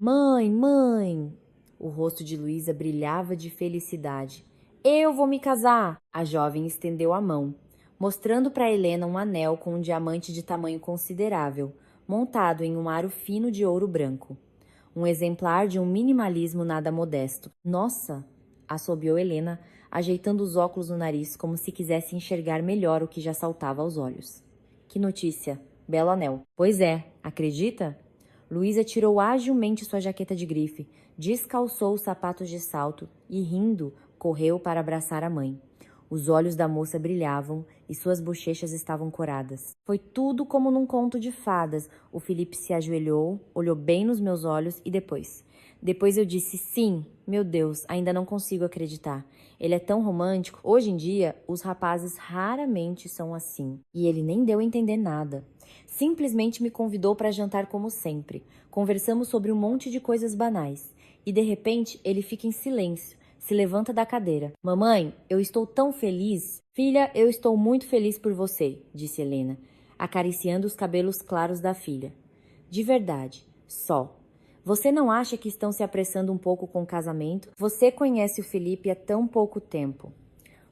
Mãe, mãe! O rosto de Luísa brilhava de felicidade. Eu vou me casar! A jovem estendeu a mão, mostrando para Helena um anel com um diamante de tamanho considerável, montado em um aro fino de ouro branco. Um exemplar de um minimalismo nada modesto. Nossa! Assobiou Helena, ajeitando os óculos no nariz como se quisesse enxergar melhor o que já saltava aos olhos. Que notícia! Belo anel. Pois é, acredita? Luísa tirou agilmente sua jaqueta de grife, descalçou os sapatos de salto e, rindo, correu para abraçar a mãe. Os olhos da moça brilhavam e suas bochechas estavam coradas. Foi tudo como num conto de fadas. O Felipe se ajoelhou, olhou bem nos meus olhos e Depois eu disse sim. Meu Deus, ainda não consigo acreditar. Ele é tão romântico. Hoje em dia, os rapazes raramente são assim. E ele nem deu a entender nada. Simplesmente me convidou para jantar como sempre. Conversamos sobre um monte de coisas banais. E de repente, ele fica em silêncio. Se levanta da cadeira. Mamãe, eu estou tão feliz. Filha, eu estou muito feliz por você, disse Helena, acariciando os cabelos claros da filha. De verdade, só. Você não acha que estão se apressando um pouco com o casamento? Você conhece o Felipe há tão pouco tempo.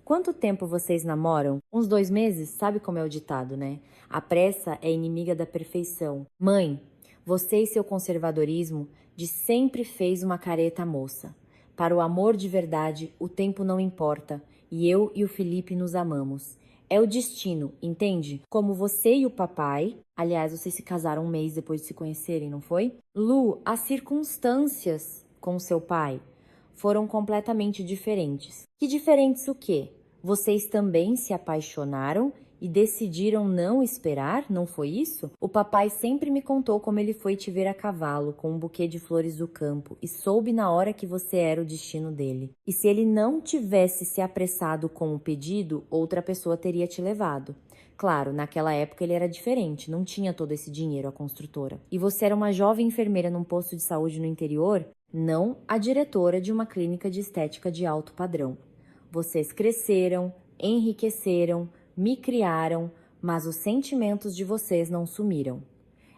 Quanto tempo vocês namoram? Uns 2 meses? Sabe como é o ditado, né? A pressa é inimiga da perfeição. Mãe, você e seu conservadorismo de sempre fez uma careta à moça. Para o amor de verdade, o tempo não importa. E eu e o Felipe nos amamos. É o destino, entende? Como você e o papai... Aliás, vocês se casaram um mês depois de se conhecerem, não foi? Lu, as circunstâncias com seu pai foram completamente diferentes. Que diferentes o quê? Vocês também se apaixonaram e decidiram não esperar, não foi isso? O papai sempre me contou como ele foi te ver a cavalo com um buquê de flores do campo e soube na hora que você era o destino dele. E se ele não tivesse se apressado com o pedido, outra pessoa teria te levado. Claro, naquela época ele era diferente, não tinha todo esse dinheiro a construtora. E você era uma jovem enfermeira num posto de saúde no interior? Não a diretora de uma clínica de estética de alto padrão. Vocês cresceram, enriqueceram, me criaram, mas os sentimentos de vocês não sumiram.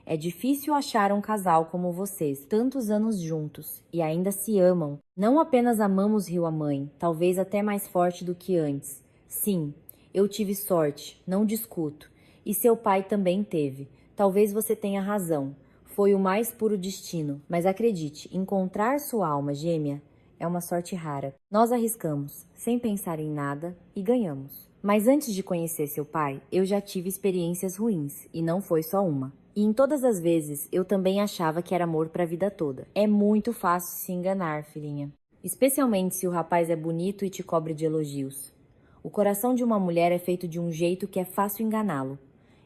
É difícil achar um casal como vocês, tantos anos juntos, e ainda se amam. Não apenas amamos Rio a Mãe, talvez até mais forte do que antes. Sim, eu tive sorte, não discuto. E seu pai também teve. Talvez você tenha razão. Foi o mais puro destino. Mas acredite, encontrar sua alma gêmea é uma sorte rara. Nós arriscamos, sem pensar em nada, e ganhamos. Mas antes de conhecer seu pai, eu já tive experiências ruins, e não foi só uma. E em todas as vezes, eu também achava que era amor para a vida toda. É muito fácil se enganar, filhinha. Especialmente se o rapaz é bonito e te cobre de elogios. O coração de uma mulher é feito de um jeito que é fácil enganá-lo.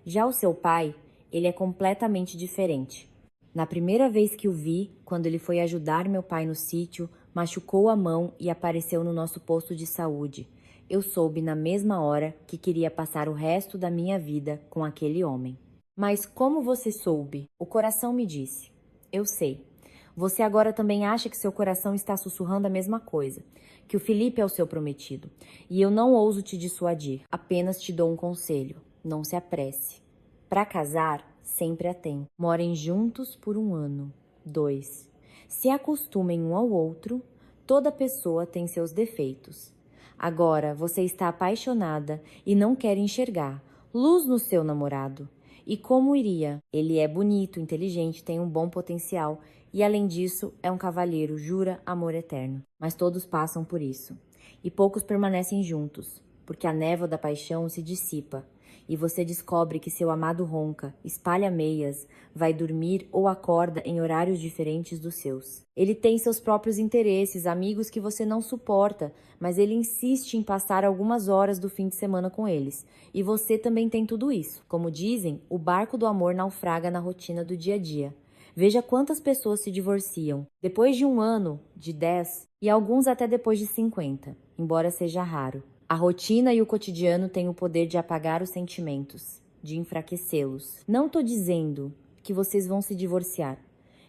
Já o seu pai, ele é completamente diferente. Na primeira vez que o vi, quando ele foi ajudar meu pai no sítio, machucou a mão e apareceu no nosso posto de saúde. Eu soube na mesma hora que queria passar o resto da minha vida com aquele homem. Mas como você soube? O coração me disse. Eu sei. Você agora também acha que seu coração está sussurrando a mesma coisa, que o Felipe é o seu prometido. E eu não ouso te dissuadir, apenas te dou um conselho. Não se apresse. Para casar, sempre há tempo. Morem juntos por 1 ano, 2. Se acostumem um ao outro, toda pessoa tem seus defeitos. Agora você está apaixonada e não quer enxergar luz no seu namorado. E como iria? Ele é bonito, inteligente, tem um bom potencial e, além disso, é um cavalheiro, jura amor eterno. Mas todos passam por isso. E poucos permanecem juntos, porque a névoa da paixão se dissipa. E você descobre que seu amado ronca, espalha meias, vai dormir ou acorda em horários diferentes dos seus. Ele tem seus próprios interesses, amigos que você não suporta, mas ele insiste em passar algumas horas do fim de semana com eles. E você também tem tudo isso. Como dizem, o barco do amor naufraga na rotina do dia a dia. Veja quantas pessoas se divorciam, depois de 1 ano, de 10, e alguns até depois de 50, embora seja raro. A rotina e o cotidiano têm o poder de apagar os sentimentos, de enfraquecê-los. Não tô dizendo que vocês vão se divorciar,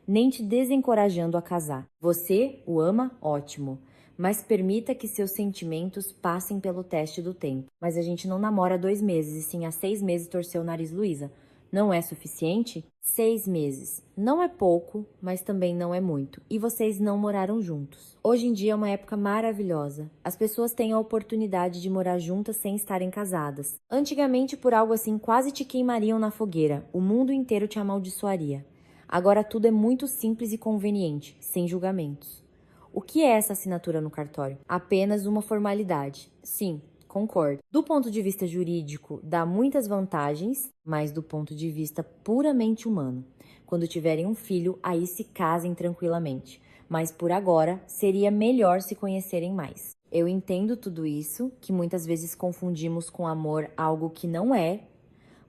nem te desencorajando a casar. Você o ama? Ótimo. Mas permita que seus sentimentos passem pelo teste do tempo. Mas a gente não namora há 2 meses, e sim há 6 meses torceu o nariz, Luísa. Não é suficiente? 6 meses. Não é pouco, mas também não é muito. E vocês não moraram juntos. Hoje em dia é uma época maravilhosa. As pessoas têm a oportunidade de morar juntas sem estarem casadas. Antigamente, por algo assim, quase te queimariam na fogueira. O mundo inteiro te amaldiçoaria. Agora tudo é muito simples e conveniente, sem julgamentos. O que é essa assinatura no cartório? Apenas uma formalidade. Sim, concordo. Do ponto de vista jurídico, dá muitas vantagens, mas do ponto de vista puramente humano. Quando tiverem um filho, aí se casem tranquilamente. Mas por agora, seria melhor se conhecerem mais. Eu entendo tudo isso, que muitas vezes confundimos com amor algo que não é.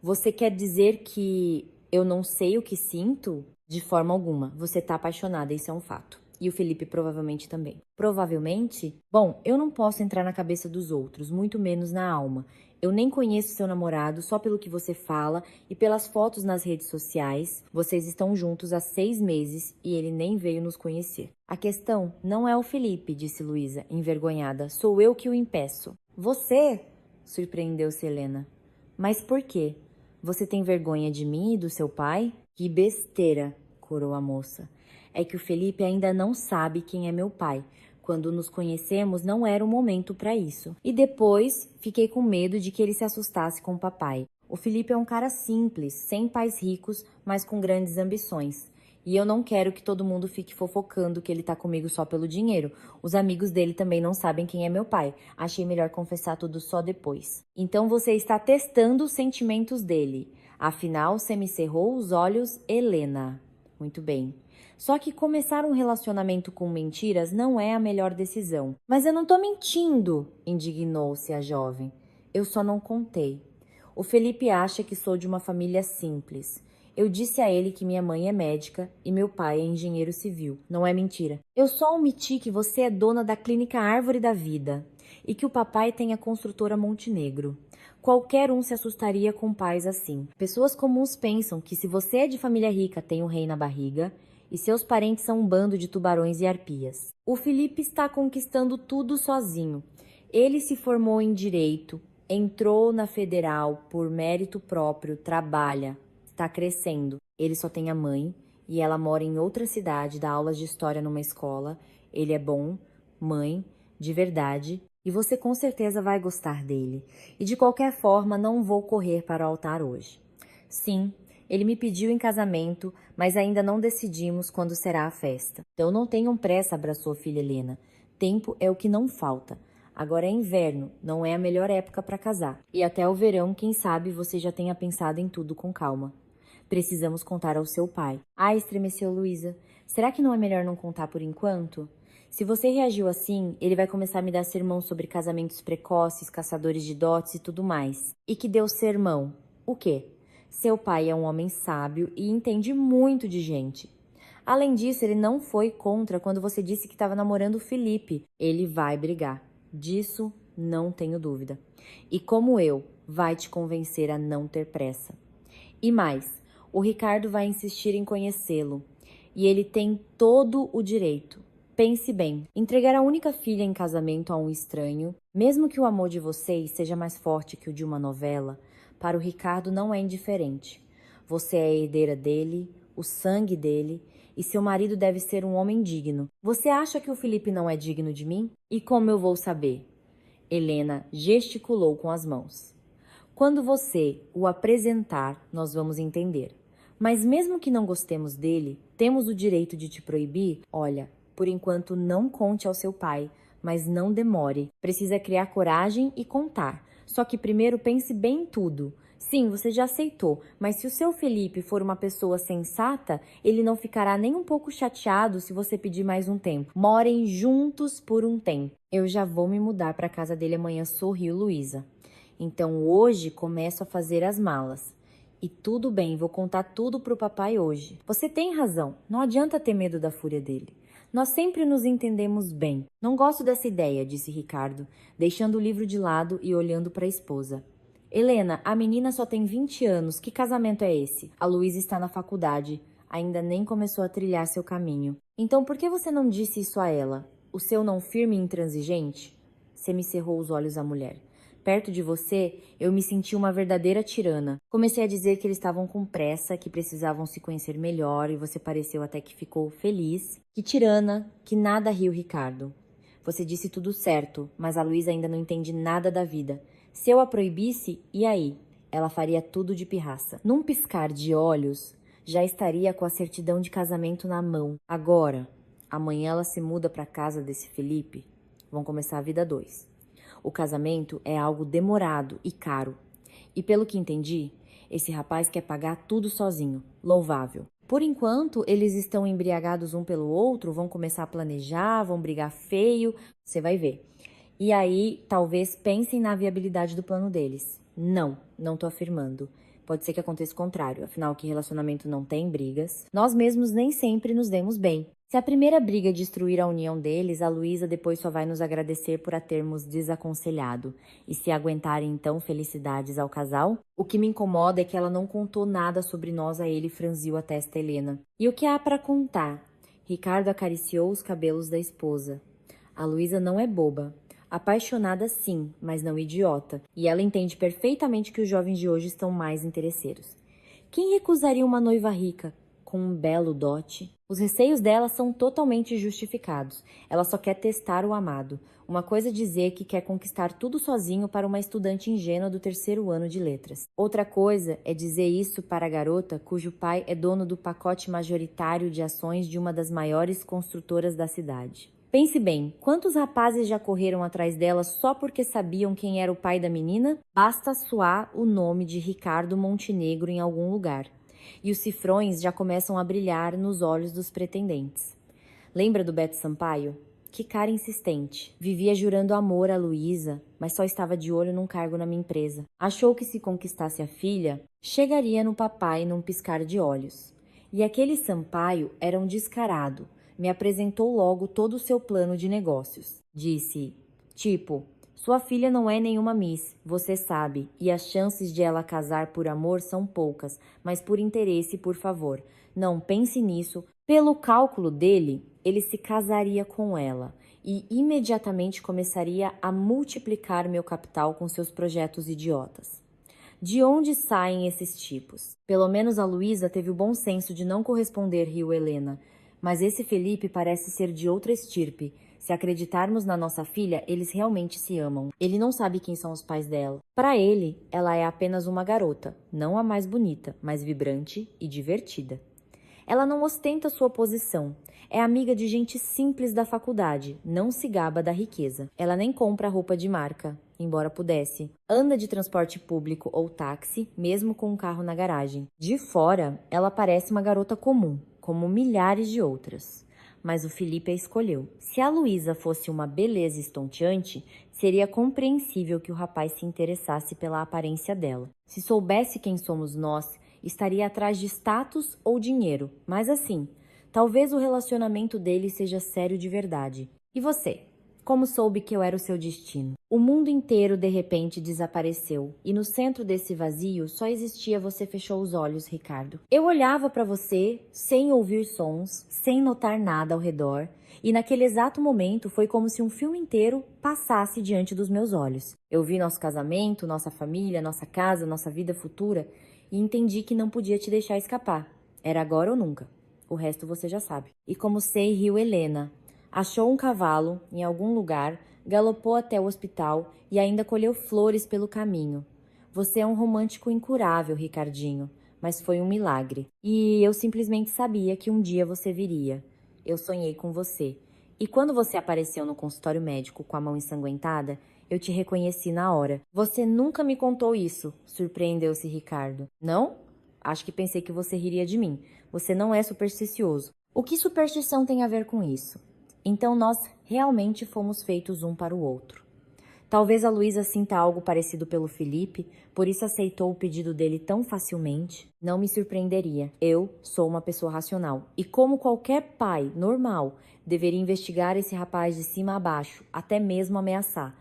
Você quer dizer que eu não sei o que sinto? De forma alguma. Você tá apaixonada, isso é um fato. E o Felipe provavelmente também. Provavelmente? Bom, eu não posso entrar na cabeça dos outros, muito menos na alma. Eu nem conheço seu namorado, só pelo que você fala e pelas fotos nas redes sociais. Vocês estão juntos há 6 meses e ele nem veio nos conhecer. A questão não é o Felipe, disse Luísa, envergonhada. Sou eu que o impeço. Você? Surpreendeu-se Helena. Mas por quê? Você tem vergonha de mim e do seu pai? Que besteira, corou a moça. É que o Felipe ainda não sabe quem é meu pai. Quando nos conhecemos, não era o momento para isso. E depois, fiquei com medo de que ele se assustasse com o papai. O Felipe é um cara simples, sem pais ricos, mas com grandes ambições. E eu não quero que todo mundo fique fofocando que ele tá comigo só pelo dinheiro. Os amigos dele também não sabem quem é meu pai. Achei melhor confessar tudo só depois. Então você está testando os sentimentos dele. Afinal, você me cerrou os olhos, Helena. Muito bem. Só que começar um relacionamento com mentiras não é a melhor decisão. Mas eu não tô mentindo, indignou-se a jovem. Eu só não contei. O Felipe acha que sou de uma família simples. Eu disse a ele que minha mãe é médica e meu pai é engenheiro civil. Não é mentira. Eu só omiti que você é dona da clínica Árvore da Vida e que o papai tem a construtora Montenegro. Qualquer um se assustaria com pais assim. Pessoas comuns pensam que se você é de família rica, tem um rei na barriga e seus parentes são um bando de tubarões e arpias. O Felipe está conquistando tudo sozinho. Ele se formou em direito, entrou na federal por mérito próprio, trabalha, está crescendo. Ele só tem a mãe e ela mora em outra cidade, dá aulas de história numa escola. Ele é bom, mãe, de verdade, e você com certeza vai gostar dele. E de qualquer forma, não vou correr para o altar hoje. Sim, ele me pediu em casamento, mas ainda não decidimos quando será a festa. Então não tenham pressa, abraçou a filha Helena. Tempo é o que não falta. Agora é inverno, não é a melhor época para casar. E até o verão, quem sabe você já tenha pensado em tudo com calma. Precisamos contar ao seu pai. Ah, estremeceu Luísa. Será que não é melhor não contar por enquanto? Se você reagiu assim, ele vai começar a me dar sermão sobre casamentos precoces, caçadores de dotes e tudo mais. E que deu sermão? O quê? Seu pai é um homem sábio e entende muito de gente. Além disso, ele não foi contra quando você disse que estava namorando o Felipe. Ele vai brigar. Disso não tenho dúvida. E como eu, vai te convencer a não ter pressa. E mais, o Ricardo vai insistir em conhecê-lo. E ele tem todo o direito. Pense bem, entregar a única filha em casamento a um estranho, mesmo que o amor de vocês seja mais forte que o de uma novela, para o Ricardo não é indiferente. Você é a herdeira dele, o sangue dele, e seu marido deve ser um homem digno. Você acha que o Felipe não é digno de mim? E como eu vou saber? Helena gesticulou com as mãos. Quando você o apresentar, nós vamos entender. Mas mesmo que não gostemos dele, temos o direito de te proibir? Olha, por enquanto não conte ao seu pai, mas não demore. Precisa criar coragem e contar. Só que primeiro pense bem em tudo. Sim, você já aceitou, mas se o seu Felipe for uma pessoa sensata, ele não ficará nem um pouco chateado se você pedir mais um tempo. Morem juntos por um tempo. Eu já vou me mudar para a casa dele amanhã, sorriu Luísa. Então hoje começo a fazer as malas. E tudo bem, vou contar tudo pro papai hoje. Você tem razão, não adianta ter medo da fúria dele. Nós sempre nos entendemos bem. Não gosto dessa ideia, disse Ricardo, deixando o livro de lado e olhando para a esposa. Helena, a menina só tem 20 anos, que casamento é esse? A Luísa está na faculdade, ainda nem começou a trilhar seu caminho. Então por que você não disse isso a ela? O seu não firme e intransigente? Semicerrou os olhos à mulher. Perto de você, eu me senti uma verdadeira tirana. Comecei a dizer que eles estavam com pressa, que precisavam se conhecer melhor e você pareceu até que ficou feliz. Que tirana, que nada riu, Ricardo. Você disse tudo certo, mas a Luísa ainda não entende nada da vida. Se eu a proibisse, e aí? Ela faria tudo de pirraça. Num piscar de olhos, já estaria com a certidão de casamento na mão. Agora, amanhã ela se muda para casa desse Felipe. Vão começar a vida a dois. O casamento é algo demorado e caro. E pelo que entendi, esse rapaz quer pagar tudo sozinho. Louvável. Por enquanto, eles estão embriagados um pelo outro, vão começar a planejar, vão brigar feio, você vai ver. E aí, talvez pensem na viabilidade do plano deles. Não tô afirmando. Pode ser que aconteça o contrário, afinal que relacionamento não tem brigas. Nós mesmos nem sempre nos demos bem. Se a primeira briga destruir a união deles, a Luísa depois só vai nos agradecer por a termos desaconselhado. E se aguentarem então felicidades ao casal? O que me incomoda é que ela não contou nada sobre nós a ele, franziu a testa Helena. E o que há para contar? Ricardo acariciou os cabelos da esposa. A Luísa não é boba. Apaixonada sim, mas não idiota. E ela entende perfeitamente que os jovens de hoje estão mais interesseiros. Quem recusaria uma noiva rica com um belo dote? Os receios dela são totalmente justificados. Ela só quer testar o amado. Uma coisa é dizer que quer conquistar tudo sozinho para uma estudante ingênua do 3º ano de letras. Outra coisa é dizer isso para a garota cujo pai é dono do pacote majoritário de ações de uma das maiores construtoras da cidade. Pense bem, quantos rapazes já correram atrás dela só porque sabiam quem era o pai da menina? Basta soar o nome de Ricardo Montenegro em algum lugar. E os cifrões já começam a brilhar nos olhos dos pretendentes. Lembra do Beto Sampaio? Que cara insistente. Vivia jurando amor a Luísa, mas só estava de olho num cargo na minha empresa. Achou que se conquistasse a filha, chegaria no papai num piscar de olhos. E aquele Sampaio era um descarado. Me apresentou logo todo o seu plano de negócios. Disse, tipo, sua filha não é nenhuma miss, você sabe, e as chances de ela casar por amor são poucas, mas por interesse, por favor. Não pense nisso. Pelo cálculo dele, ele se casaria com ela e imediatamente começaria a multiplicar meu capital com seus projetos idiotas. De onde saem esses tipos? Pelo menos a Luísa teve o bom senso de não corresponder, riu Helena. Mas esse Felipe parece ser de outra estirpe. Se acreditarmos na nossa filha, eles realmente se amam. Ele não sabe quem são os pais dela. Para ele, ela é apenas uma garota, não a mais bonita, mas vibrante e divertida. Ela não ostenta sua posição. É amiga de gente simples da faculdade, não se gaba da riqueza. Ela nem compra roupa de marca, embora pudesse. Anda de transporte público ou táxi, mesmo com um carro na garagem. De fora, ela parece uma garota comum, como milhares de outras. Mas o Felipe a escolheu. Se a Luísa fosse uma beleza estonteante, seria compreensível que o rapaz se interessasse pela aparência dela. Se soubesse quem somos nós, estaria atrás de status ou dinheiro. Mas assim, talvez o relacionamento dele seja sério de verdade. E você? Como soube que eu era o seu destino? O mundo inteiro de repente desapareceu, e no centro desse vazio só existia você. Fechou os olhos, Ricardo. Eu olhava para você, sem ouvir sons, sem notar nada ao redor, e naquele exato momento foi como se um filme inteiro passasse diante dos meus olhos. Eu vi nosso casamento, nossa família, nossa casa, nossa vida futura, e entendi que não podia te deixar escapar. Era agora ou nunca. O resto você já sabe. E como sei, riu Helena. Achou um cavalo em algum lugar, galopou até o hospital e ainda colheu flores pelo caminho. Você é um romântico incurável, Ricardinho, mas foi um milagre. E eu simplesmente sabia que um dia você viria. Eu sonhei com você. E quando você apareceu no consultório médico com a mão ensanguentada, eu te reconheci na hora. Você nunca me contou isso, surpreendeu-se Ricardo. Não? Acho que pensei que você riria de mim. Você não é supersticioso. O que superstição tem a ver com isso? Então nós realmente fomos feitos um para o outro. Talvez a Luísa sinta algo parecido pelo Felipe, por isso aceitou o pedido dele tão facilmente. Não me surpreenderia. Eu sou uma pessoa racional. E como qualquer pai normal, deveria investigar esse rapaz de cima a baixo, até mesmo ameaçar.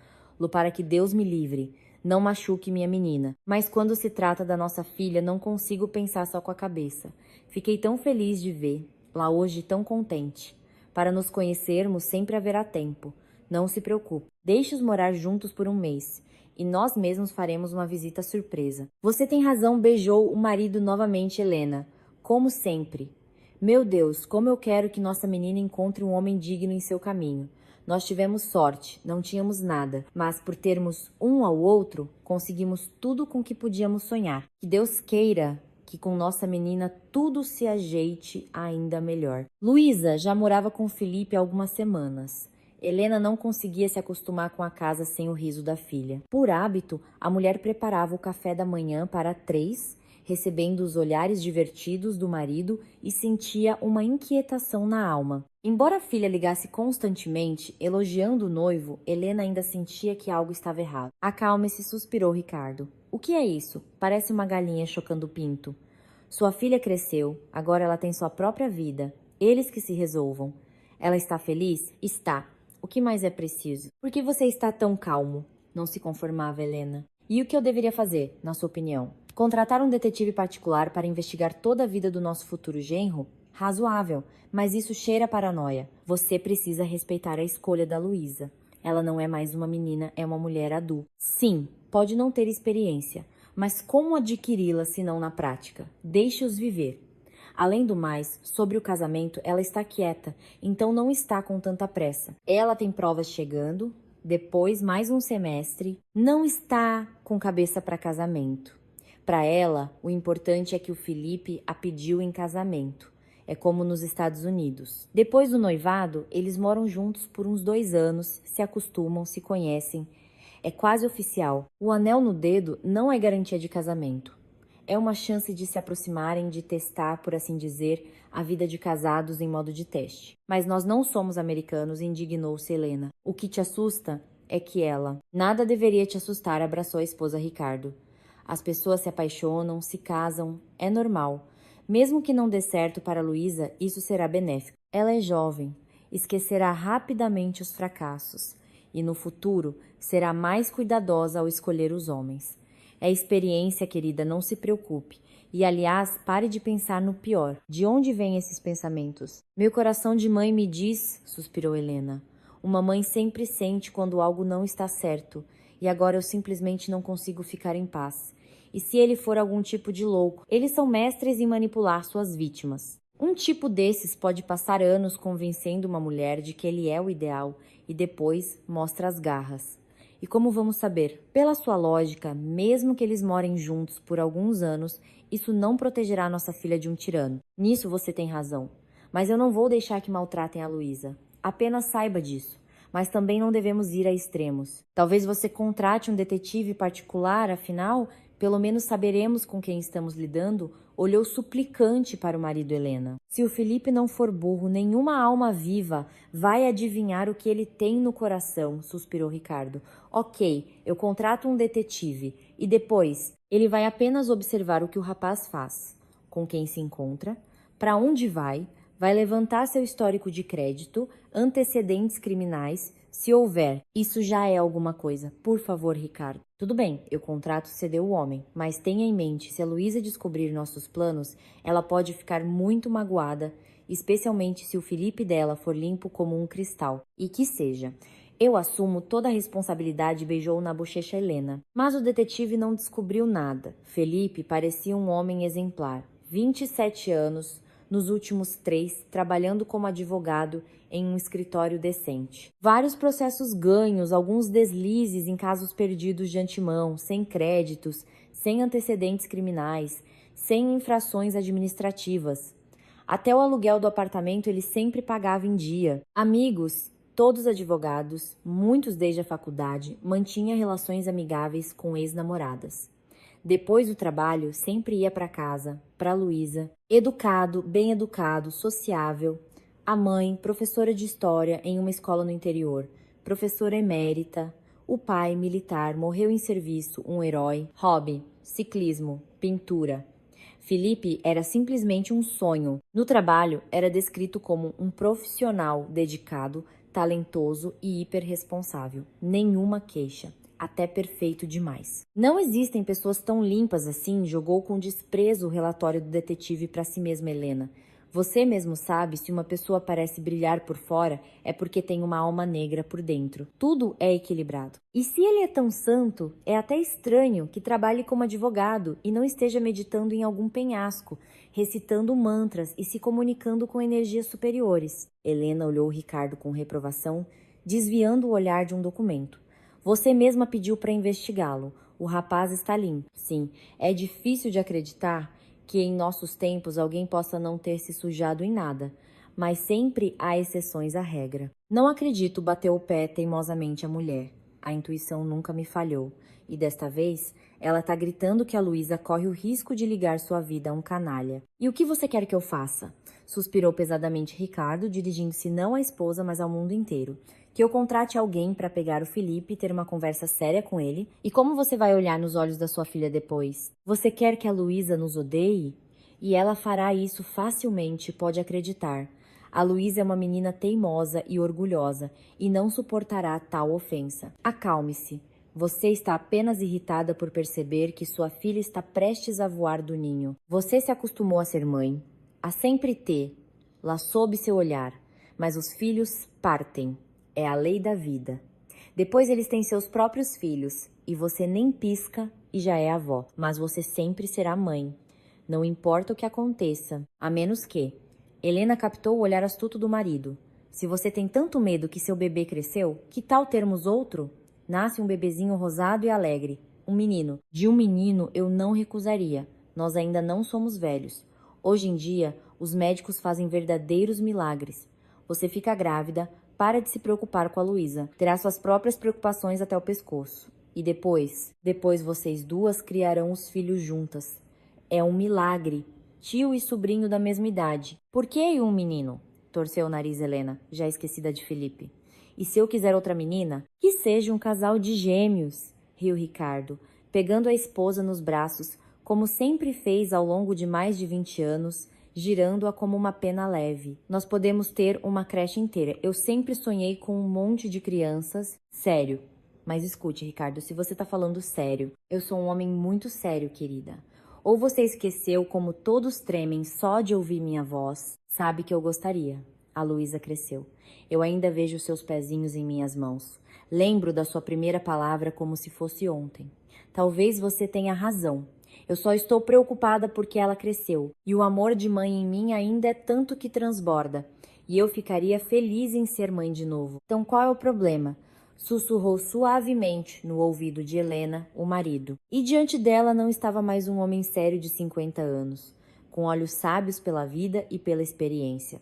Para que Deus me livre. Não machuque minha menina. Mas quando se trata da nossa filha, não consigo pensar só com a cabeça. Fiquei tão feliz de ver, lá hoje tão contente. Para nos conhecermos sempre haverá tempo. Não se preocupe, deixe-os morar juntos por um mês. E nós mesmos faremos uma visita surpresa. Você tem razão, beijou o marido novamente Helena. Como sempre. Meu Deus, como eu quero que nossa menina encontre um homem digno em seu caminho. Nós tivemos sorte, não tínhamos nada, mas por termos um ao outro, conseguimos tudo com que podíamos sonhar. Que Deus queira que com nossa menina tudo se ajeite ainda melhor. Luísa já morava com Felipe há algumas semanas. Helena não conseguia se acostumar com a casa sem o riso da filha. Por hábito, a mulher preparava o café da manhã para 3, recebendo os olhares divertidos do marido e sentia uma inquietação na alma. Embora a filha ligasse constantemente, elogiando o noivo, Helena ainda sentia que algo estava errado. Acalme-se, suspirou Ricardo. O que é isso? Parece uma galinha chocando o pinto. Sua filha cresceu, agora ela tem sua própria vida. Eles que se resolvam. Ela está feliz? Está. O que mais é preciso? Por que você está tão calmo? Não se conformava Helena. E o que eu deveria fazer, na sua opinião? Contratar um detetive particular para investigar toda a vida do nosso futuro genro? Razoável, mas isso cheira a paranoia. Você precisa respeitar a escolha da Luísa. Ela não é mais uma menina, é uma mulher adulta. Sim, pode não ter experiência, mas como adquiri-la se não na prática? Deixe-os viver. Além do mais, sobre o casamento, ela está quieta, então não está com tanta pressa. Ela tem provas chegando, depois mais um semestre, não está com cabeça para casamento. Para ela, o importante é que o Felipe a pediu em casamento. É como nos Estados Unidos. Depois do noivado, eles moram juntos por uns 2 anos, se acostumam, se conhecem. É quase oficial. O anel no dedo não é garantia de casamento. É uma chance de se aproximarem, de testar, por assim dizer, a vida de casados em modo de teste. Mas nós não somos americanos, indignou-se Helena. O que te assusta é que ela... Nada deveria te assustar, abraçou a esposa Ricardo. As pessoas se apaixonam, se casam, é normal. Mesmo que não dê certo para Luísa, isso será benéfico. Ela é jovem, esquecerá rapidamente os fracassos e no futuro será mais cuidadosa ao escolher os homens. É experiência, querida, não se preocupe. E, aliás, pare de pensar no pior. De onde vêm esses pensamentos? Meu coração de mãe me diz, suspirou Helena. Uma mãe sempre sente quando algo não está certo. E agora eu simplesmente não consigo ficar em paz. E se ele for algum tipo de louco? Eles são mestres em manipular suas vítimas. Um tipo desses pode passar anos convencendo uma mulher de que ele é o ideal e depois mostra as garras. E como vamos saber? Pela sua lógica, mesmo que eles morem juntos por alguns anos, isso não protegerá nossa filha de um tirano. Nisso você tem razão. Mas eu não vou deixar que maltratem a Luísa. Apenas saiba disso. Mas também não devemos ir a extremos. Talvez você contrate um detetive particular, afinal, pelo menos saberemos com quem estamos lidando, olhou suplicante para o marido Helena. Se o Felipe não for burro, nenhuma alma viva vai adivinhar o que ele tem no coração, suspirou Ricardo. Ok, eu contrato um detetive. E depois? Ele vai apenas observar o que o rapaz faz. Com quem se encontra, para onde vai levantar seu histórico de crédito, antecedentes criminais, se houver. Isso já é alguma coisa. Por favor, Ricardo. Tudo bem, eu contrato ceder o homem, mas tenha em mente, se a Luísa descobrir nossos planos, ela pode ficar muito magoada, especialmente se o Felipe dela for limpo como um cristal. E que seja. Eu assumo toda a responsabilidade, beijou na bochecha Helena. Mas o detetive não descobriu nada. Felipe parecia um homem exemplar. 27 anos, nos últimos 3, trabalhando como advogado em um escritório decente. Vários processos ganhos, alguns deslizes em casos perdidos de antemão, sem créditos, sem antecedentes criminais, sem infrações administrativas. Até o aluguel do apartamento ele sempre pagava em dia. Amigos, todos advogados, muitos desde a faculdade, mantinha relações amigáveis com ex-namoradas. Depois do trabalho, sempre ia para casa, para Luísa, educado, bem educado, sociável. A mãe, professora de história em uma escola no interior, professora emérita. O pai, militar, morreu em serviço, um herói. Hobby, ciclismo, pintura. Felipe era simplesmente um sonho. No trabalho, era descrito como um profissional dedicado, talentoso e hiperresponsável. Nenhuma queixa. Até perfeito demais. Não existem pessoas tão limpas assim, jogou com desprezo o relatório do detetive para si mesma Helena. Você mesmo sabe se uma pessoa parece brilhar por fora é porque tem uma alma negra por dentro. Tudo é equilibrado. E se ele é tão santo, é até estranho que trabalhe como advogado e não esteja meditando em algum penhasco, recitando mantras e se comunicando com energias superiores. Helena olhou Ricardo com reprovação, desviando o olhar de um documento. Você mesma pediu para investigá-lo. O rapaz está limpo. Sim, é difícil de acreditar que em nossos tempos alguém possa não ter se sujado em nada, mas sempre há exceções à regra. Não acredito, bateu o pé teimosamente a mulher. A intuição nunca me falhou, e desta vez ela está gritando que a Luísa corre o risco de ligar sua vida a um canalha. E o que você quer que eu faça? Suspirou pesadamente Ricardo, dirigindo-se não à esposa, mas ao mundo inteiro. Que eu contrate alguém para pegar o Felipe e ter uma conversa séria com ele? E como você vai olhar nos olhos da sua filha depois? Você quer que a Luísa nos odeie? E ela fará isso facilmente, pode acreditar. A Luísa é uma menina teimosa e orgulhosa e não suportará tal ofensa. Acalme-se. Você está apenas irritada por perceber que sua filha está prestes a voar do ninho. Você se acostumou a ser mãe, a sempre ter, lá sob seu olhar, mas os filhos partem. É a lei da vida. Depois eles têm seus próprios filhos e você nem pisca e já é avó. Mas você sempre será mãe. Não importa o que aconteça, a menos que... Helena captou o olhar astuto do marido. Se você tem tanto medo que seu bebê cresceu, que tal termos outro? Nasce um bebezinho rosado e alegre. Um menino. De um menino eu não recusaria. Nós ainda não somos velhos. Hoje em dia, os médicos fazem verdadeiros milagres. Você fica grávida, para de se preocupar com a Luísa. Terá suas próprias preocupações até o pescoço. E depois vocês duas criarão os filhos juntas. É um milagre. Tio e sobrinho da mesma idade. Por que um menino? Torceu o nariz Helena, já esquecida de Felipe. E se eu quiser outra menina? Que seja um casal de gêmeos, riu Ricardo, pegando a esposa nos braços, como sempre fez ao longo de mais de 20 anos, girando-a como uma pena leve. Nós podemos ter uma creche inteira. Eu sempre sonhei com um monte de crianças. Sério. Mas escute, Ricardo, se você tá falando sério, eu sou um homem muito sério, querida. Ou você esqueceu como todos tremem só de ouvir minha voz? Sabe que eu gostaria. A Luísa cresceu. Eu ainda vejo seus pezinhos em minhas mãos. Lembro da sua primeira palavra como se fosse ontem. Talvez você tenha razão. Eu só estou preocupada porque ela cresceu. E o amor de mãe em mim ainda é tanto que transborda. E eu ficaria feliz em ser mãe de novo. Então qual é o problema? Sussurrou suavemente no ouvido de Helena, o marido. E diante dela não estava mais um homem sério de 50 anos, com olhos sábios pela vida e pela experiência.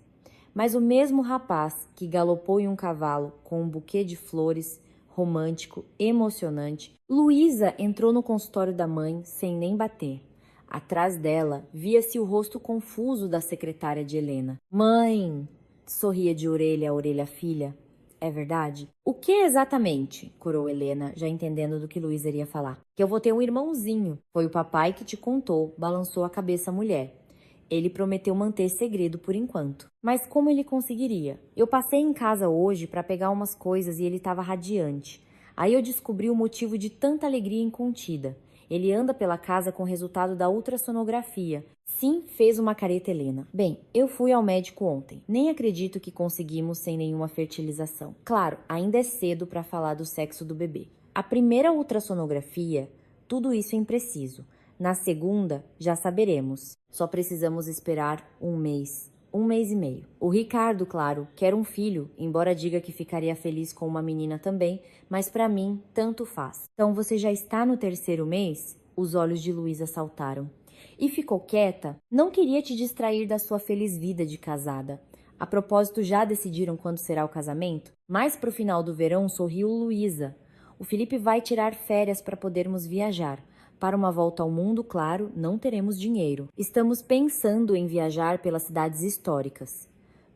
Mas o mesmo rapaz que galopou em um cavalo com um buquê de flores, romântico, emocionante. Luísa entrou no consultório da mãe sem nem bater. Atrás dela, via-se o rosto confuso da secretária de Helena. Mãe! Sorria de orelha a orelha a filha. É verdade? O que exatamente? Corou Helena, já entendendo do que Luísa iria falar. Que eu vou ter um irmãozinho. Foi o papai que te contou, balançou a cabeça a mulher. Ele prometeu manter segredo por enquanto. Mas como ele conseguiria? Eu passei em casa hoje para pegar umas coisas e ele estava radiante. Aí eu descobri o motivo de tanta alegria incontida. Ele anda pela casa com o resultado da ultrassonografia. Sim, fez uma careta Helena. Bem, eu fui ao médico ontem. Nem acredito que conseguimos sem nenhuma fertilização. Claro, ainda é cedo para falar do sexo do bebê. A primeira ultrassonografia, tudo isso é impreciso. Na segunda, já saberemos. Só precisamos esperar um mês e meio. O Ricardo, claro, quer um filho, embora diga que ficaria feliz com uma menina também, mas para mim, tanto faz. Então você já está no terceiro mês? Os olhos de Luísa saltaram. E ficou quieta? Não queria te distrair da sua feliz vida de casada. A propósito, já decidiram quando será o casamento? Mais pro final do verão, sorriu Luísa. O Felipe vai tirar férias para podermos viajar. Para uma volta ao mundo, claro, não teremos dinheiro. Estamos pensando em viajar pelas cidades históricas.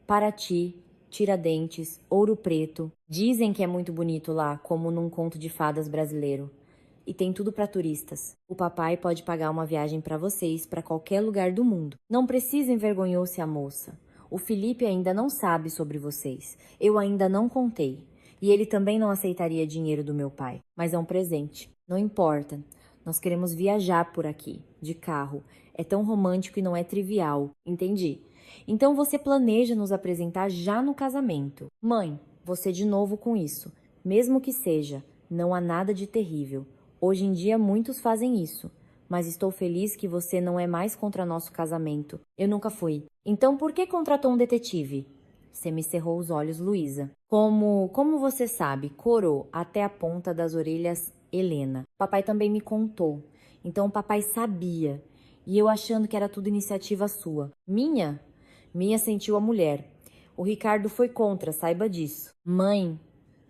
Paraty, Tiradentes, Ouro Preto. Dizem que é muito bonito lá, como num conto de fadas brasileiro. E tem tudo para turistas. O papai pode pagar uma viagem para vocês para qualquer lugar do mundo. Não precisa, envergonhou-se a moça. O Felipe ainda não sabe sobre vocês. Eu ainda não contei. E ele também não aceitaria dinheiro do meu pai. Mas é um presente. Não importa. Nós queremos viajar por aqui, de carro. É tão romântico e não é trivial. Entendi. Então você planeja nos apresentar já no casamento. Mãe, você de novo com isso. Mesmo que seja, não há nada de terrível. Hoje em dia muitos fazem isso. Mas estou feliz que você não é mais contra nosso casamento. Eu nunca fui. Então por que contratou um detetive? Semicerrou os olhos Luísa. Como você sabe, corou até a ponta das orelhas Helena. Papai também me contou. Então papai sabia. E eu achando que era tudo iniciativa sua. Minha? Minha, sentiu a mulher. O Ricardo foi contra, saiba disso. Mãe,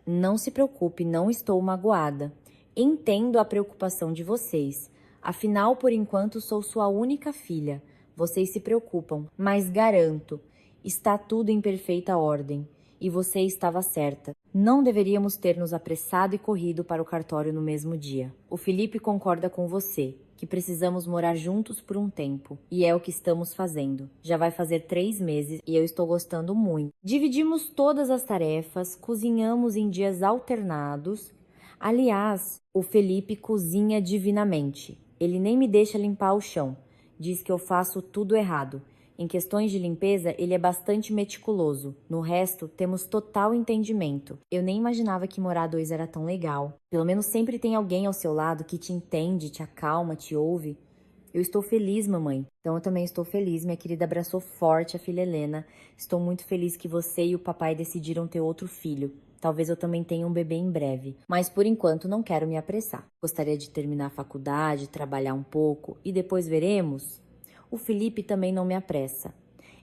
não se preocupe, não estou magoada. Entendo a preocupação de vocês. Afinal, por enquanto, sou sua única filha. Vocês se preocupam, mas garanto, está tudo em perfeita ordem. E você estava certa. Não deveríamos ter nos apressado e corrido para o cartório no mesmo dia. O Felipe concorda com você, que precisamos morar juntos por um tempo. E é o que estamos fazendo. Já vai fazer 3 meses e eu estou gostando muito. Dividimos todas as tarefas, cozinhamos em dias alternados. Aliás, o Felipe cozinha divinamente. Ele nem me deixa limpar o chão. Diz que eu faço tudo errado. Em questões de limpeza, ele é bastante meticuloso. No resto, temos total entendimento. Eu nem imaginava que morar a 2 era tão legal. Pelo menos sempre tem alguém ao seu lado que te entende, te acalma, te ouve. Eu estou feliz, mamãe. Então eu também estou feliz. Minha querida abraçou forte a filha Helena. Estou muito feliz que você e o papai decidiram ter outro filho. Talvez eu também tenha um bebê em breve. Mas por enquanto não quero me apressar. Gostaria de terminar a faculdade, trabalhar um pouco e depois veremos. O Felipe também não me apressa.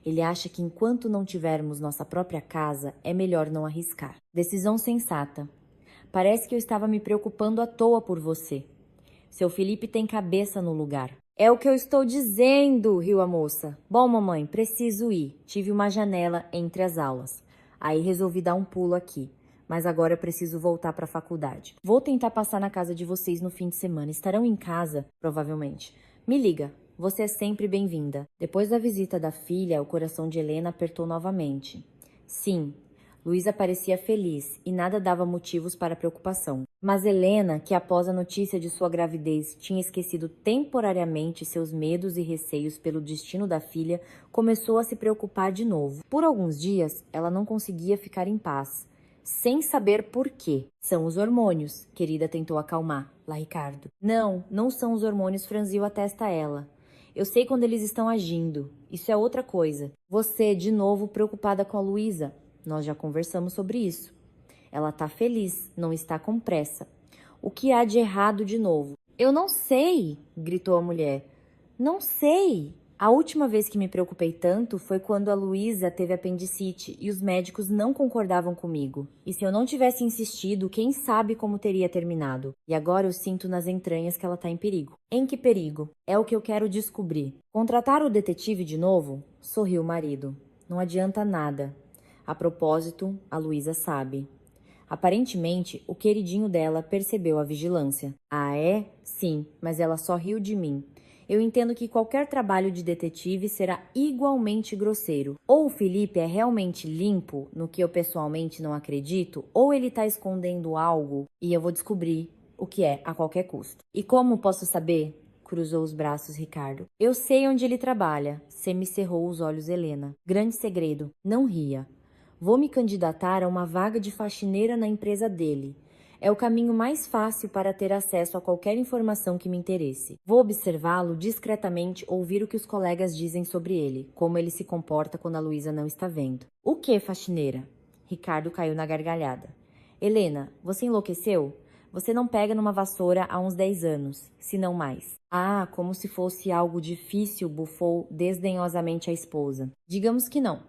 Ele acha que enquanto não tivermos nossa própria casa, é melhor não arriscar. Decisão sensata. Parece que eu estava me preocupando à toa por você. Seu Felipe tem cabeça no lugar. É o que eu estou dizendo, riu a moça. Bom, mamãe, preciso ir. Tive uma janela entre as aulas. Aí resolvi dar um pulo aqui. Mas agora eu preciso voltar para a faculdade. Vou tentar passar na casa de vocês no fim de semana. Estarão em casa, provavelmente. Me liga. Você é sempre bem-vinda. Depois da visita da filha, o coração de Helena apertou novamente. Sim, Luísa parecia feliz e nada dava motivos para preocupação. Mas Helena, que após a notícia de sua gravidez tinha esquecido temporariamente seus medos e receios pelo destino da filha, começou a se preocupar de novo. Por alguns dias, ela não conseguia ficar em paz, sem saber por quê. São os hormônios, querida tentou acalmar, lá Ricardo. Não, não são os hormônios, franziu a testa ela. Eu sei quando eles estão agindo. Isso é outra coisa. Você, de novo, preocupada com a Luísa. Nós já conversamos sobre isso. Ela tá feliz, não está com pressa. O que há de errado de novo? Eu não sei, gritou a mulher. Não sei. A última vez que me preocupei tanto foi quando a Luísa teve apendicite e os médicos não concordavam comigo. E se eu não tivesse insistido, quem sabe como teria terminado. E agora eu sinto nas entranhas que ela tá em perigo. Em que perigo? É o que eu quero descobrir. Contratar o detetive de novo? Sorriu o marido. Não adianta nada. A propósito, a Luísa sabe. Aparentemente, o queridinho dela percebeu a vigilância. Ah, é? Sim, mas ela só riu de mim. Eu entendo que qualquer trabalho de detetive será igualmente grosseiro. Ou o Felipe é realmente limpo, no que eu pessoalmente não acredito, ou ele está escondendo algo e eu vou descobrir o que é a qualquer custo. E como posso saber? Cruzou os braços Ricardo. Eu sei onde ele trabalha. Semicerrou os olhos Helena. Grande segredo. Não ria. Vou me candidatar a uma vaga de faxineira na empresa dele. É o caminho mais fácil para ter acesso a qualquer informação que me interesse. Vou observá-lo discretamente, ouvir o que os colegas dizem sobre ele, como ele se comporta quando a Luísa não está vendo. O que, faxineira? Ricardo caiu na gargalhada. Helena, você enlouqueceu? Você não pega numa vassoura há uns 10 anos, se não mais. Ah, como se fosse algo difícil, bufou desdenhosamente a esposa. Digamos que não.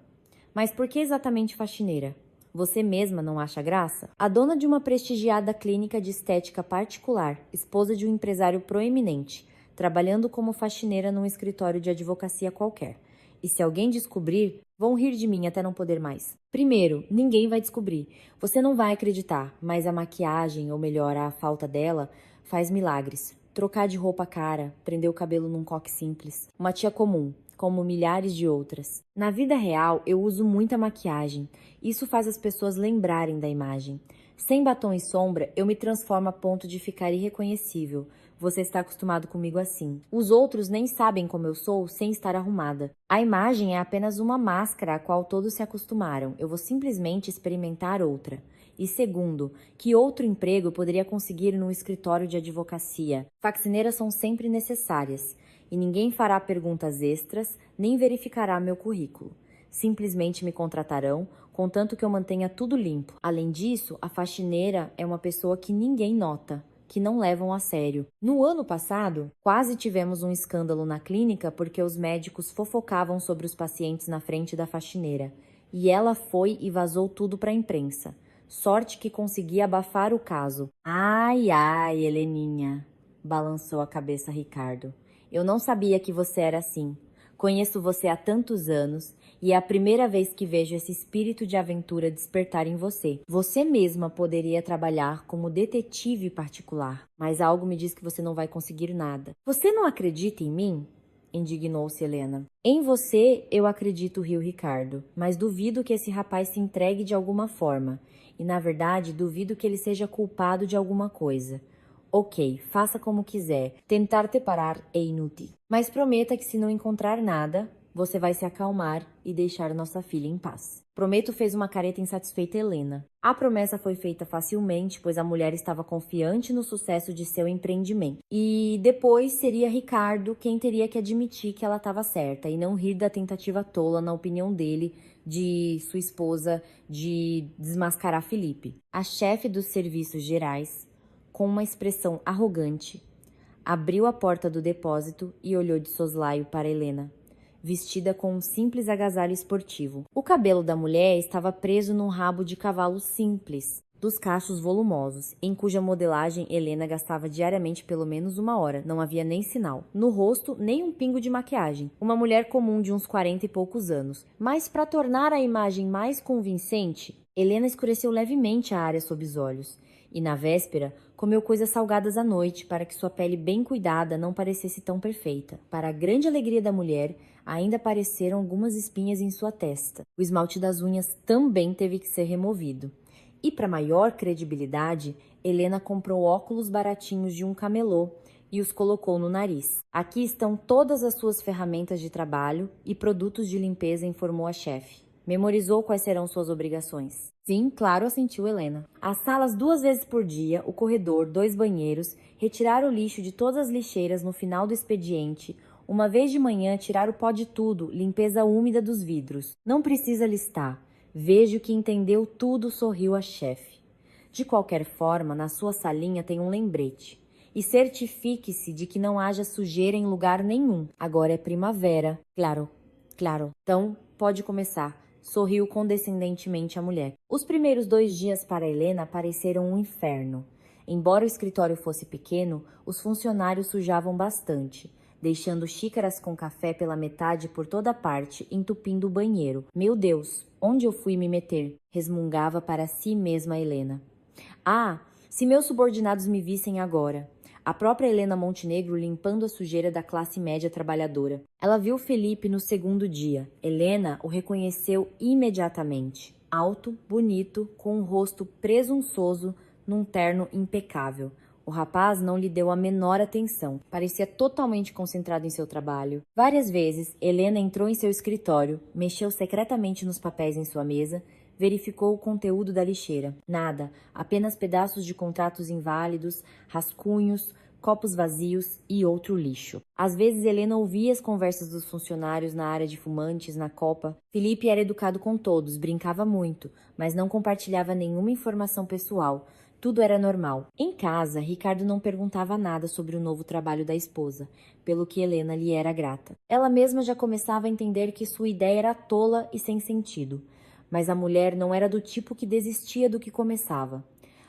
Mas por que exatamente faxineira? Você mesma não acha graça? A dona de uma prestigiada clínica de estética particular, esposa de um empresário proeminente, trabalhando como faxineira num escritório de advocacia qualquer. E se alguém descobrir, vão rir de mim até não poder mais. Primeiro, ninguém vai descobrir. Você não vai acreditar, mas a maquiagem, ou melhor, a falta dela, faz milagres. Trocar de roupa cara, prender o cabelo num coque simples. Uma tia comum, como milhares de outras. Na vida real, eu uso muita maquiagem. Isso faz as pessoas lembrarem da imagem. Sem batom e sombra, eu me transformo a ponto de ficar irreconhecível. Você está acostumado comigo assim. Os outros nem sabem como eu sou sem estar arrumada. A imagem é apenas uma máscara a qual todos se acostumaram. Eu vou simplesmente experimentar outra. E segundo, que outro emprego eu poderia conseguir num escritório de advocacia? Faxineiras são sempre necessárias. E ninguém fará perguntas extras, nem verificará meu currículo. Simplesmente me contratarão, contanto que eu mantenha tudo limpo. Além disso, a faxineira é uma pessoa que ninguém nota, que não levam a sério. No ano passado, quase tivemos um escândalo na clínica porque os médicos fofocavam sobre os pacientes na frente da faxineira. E ela foi e vazou tudo para a imprensa. Sorte que consegui abafar o caso. Ai, ai, Heleninha, balançou a cabeça Ricardo. Eu não sabia que você era assim. Conheço você há tantos anos e é a primeira vez que vejo esse espírito de aventura despertar em você. Você mesma poderia trabalhar como detetive particular, mas algo me diz que você não vai conseguir nada. Você não acredita em mim? Indignou-se Helena. Em você eu acredito, riu Ricardo, mas duvido que esse rapaz se entregue de alguma forma. E, na verdade, duvido que ele seja culpado de alguma coisa. Ok, faça como quiser. Tentar te parar é inútil. Mas prometa que se não encontrar nada, você vai se acalmar e deixar nossa filha em paz. Prometo, fez uma careta insatisfeita Helena. A promessa foi feita facilmente, pois a mulher estava confiante no sucesso de seu empreendimento. E depois seria Ricardo quem teria que admitir que ela estava certa e não rir da tentativa tola, na opinião dele, de sua esposa de desmascarar Felipe. A chefe dos serviços gerais, com uma expressão arrogante, abriu a porta do depósito e olhou de soslaio para Helena, vestida com um simples agasalho esportivo. O cabelo da mulher estava preso num rabo de cavalo simples, dos cachos volumosos, em cuja modelagem Helena gastava diariamente pelo menos 1 hora. Não havia nem sinal. No rosto, nem um pingo de maquiagem. Uma mulher comum de uns 40 e poucos anos. Mas para tornar a imagem mais convincente, Helena escureceu levemente a área sob os olhos. E na véspera, comeu coisas salgadas à noite para que sua pele bem cuidada não parecesse tão perfeita. Para a grande alegria da mulher, ainda apareceram algumas espinhas em sua testa. O esmalte das unhas também teve que ser removido. E para maior credibilidade, Helena comprou óculos baratinhos de um camelô e os colocou no nariz. Aqui estão todas as suas ferramentas de trabalho e produtos de limpeza, informou a chefe. Memorizou quais serão suas obrigações? Sim, claro, assentiu Helena. As salas 2 vezes por dia, o corredor, 2 banheiros, retirar o lixo de todas as lixeiras no final do expediente, uma vez de manhã tirar o pó de tudo, limpeza úmida dos vidros. Não precisa listar. Vejo que entendeu tudo, sorriu a chefe. De qualquer forma, na sua salinha tem um lembrete. E certifique-se de que não haja sujeira em lugar nenhum. Agora é primavera. Claro, claro. Então, pode começar. Sorriu condescendentemente a mulher. Os primeiros 2 dias para Helena pareceram um inferno. Embora o escritório fosse pequeno, os funcionários sujavam bastante, deixando xícaras com café pela metade por toda parte, entupindo o banheiro. Meu Deus, onde eu fui me meter? Resmungava para si mesma Helena. Ah, se meus subordinados me vissem agora. A própria Helena Montenegro limpando a sujeira da classe média trabalhadora. Ela viu Felipe no segundo dia. Helena o reconheceu imediatamente. Alto, bonito, com um rosto presunçoso, num terno impecável. O rapaz não lhe deu a menor atenção. Parecia totalmente concentrado em seu trabalho. Várias vezes, Helena entrou em seu escritório, mexeu secretamente nos papéis em sua mesa, verificou o conteúdo da lixeira. Nada, apenas pedaços de contratos inválidos, rascunhos, copos vazios e outro lixo. Às vezes Helena ouvia as conversas dos funcionários na área de fumantes, na copa. Felipe era educado com todos, brincava muito, mas não compartilhava nenhuma informação pessoal. Tudo era normal. Em casa, Ricardo não perguntava nada sobre o novo trabalho da esposa, pelo que Helena lhe era grata. Ela mesma já começava a entender que sua ideia era tola e sem sentido. Mas a mulher não era do tipo que desistia do que começava.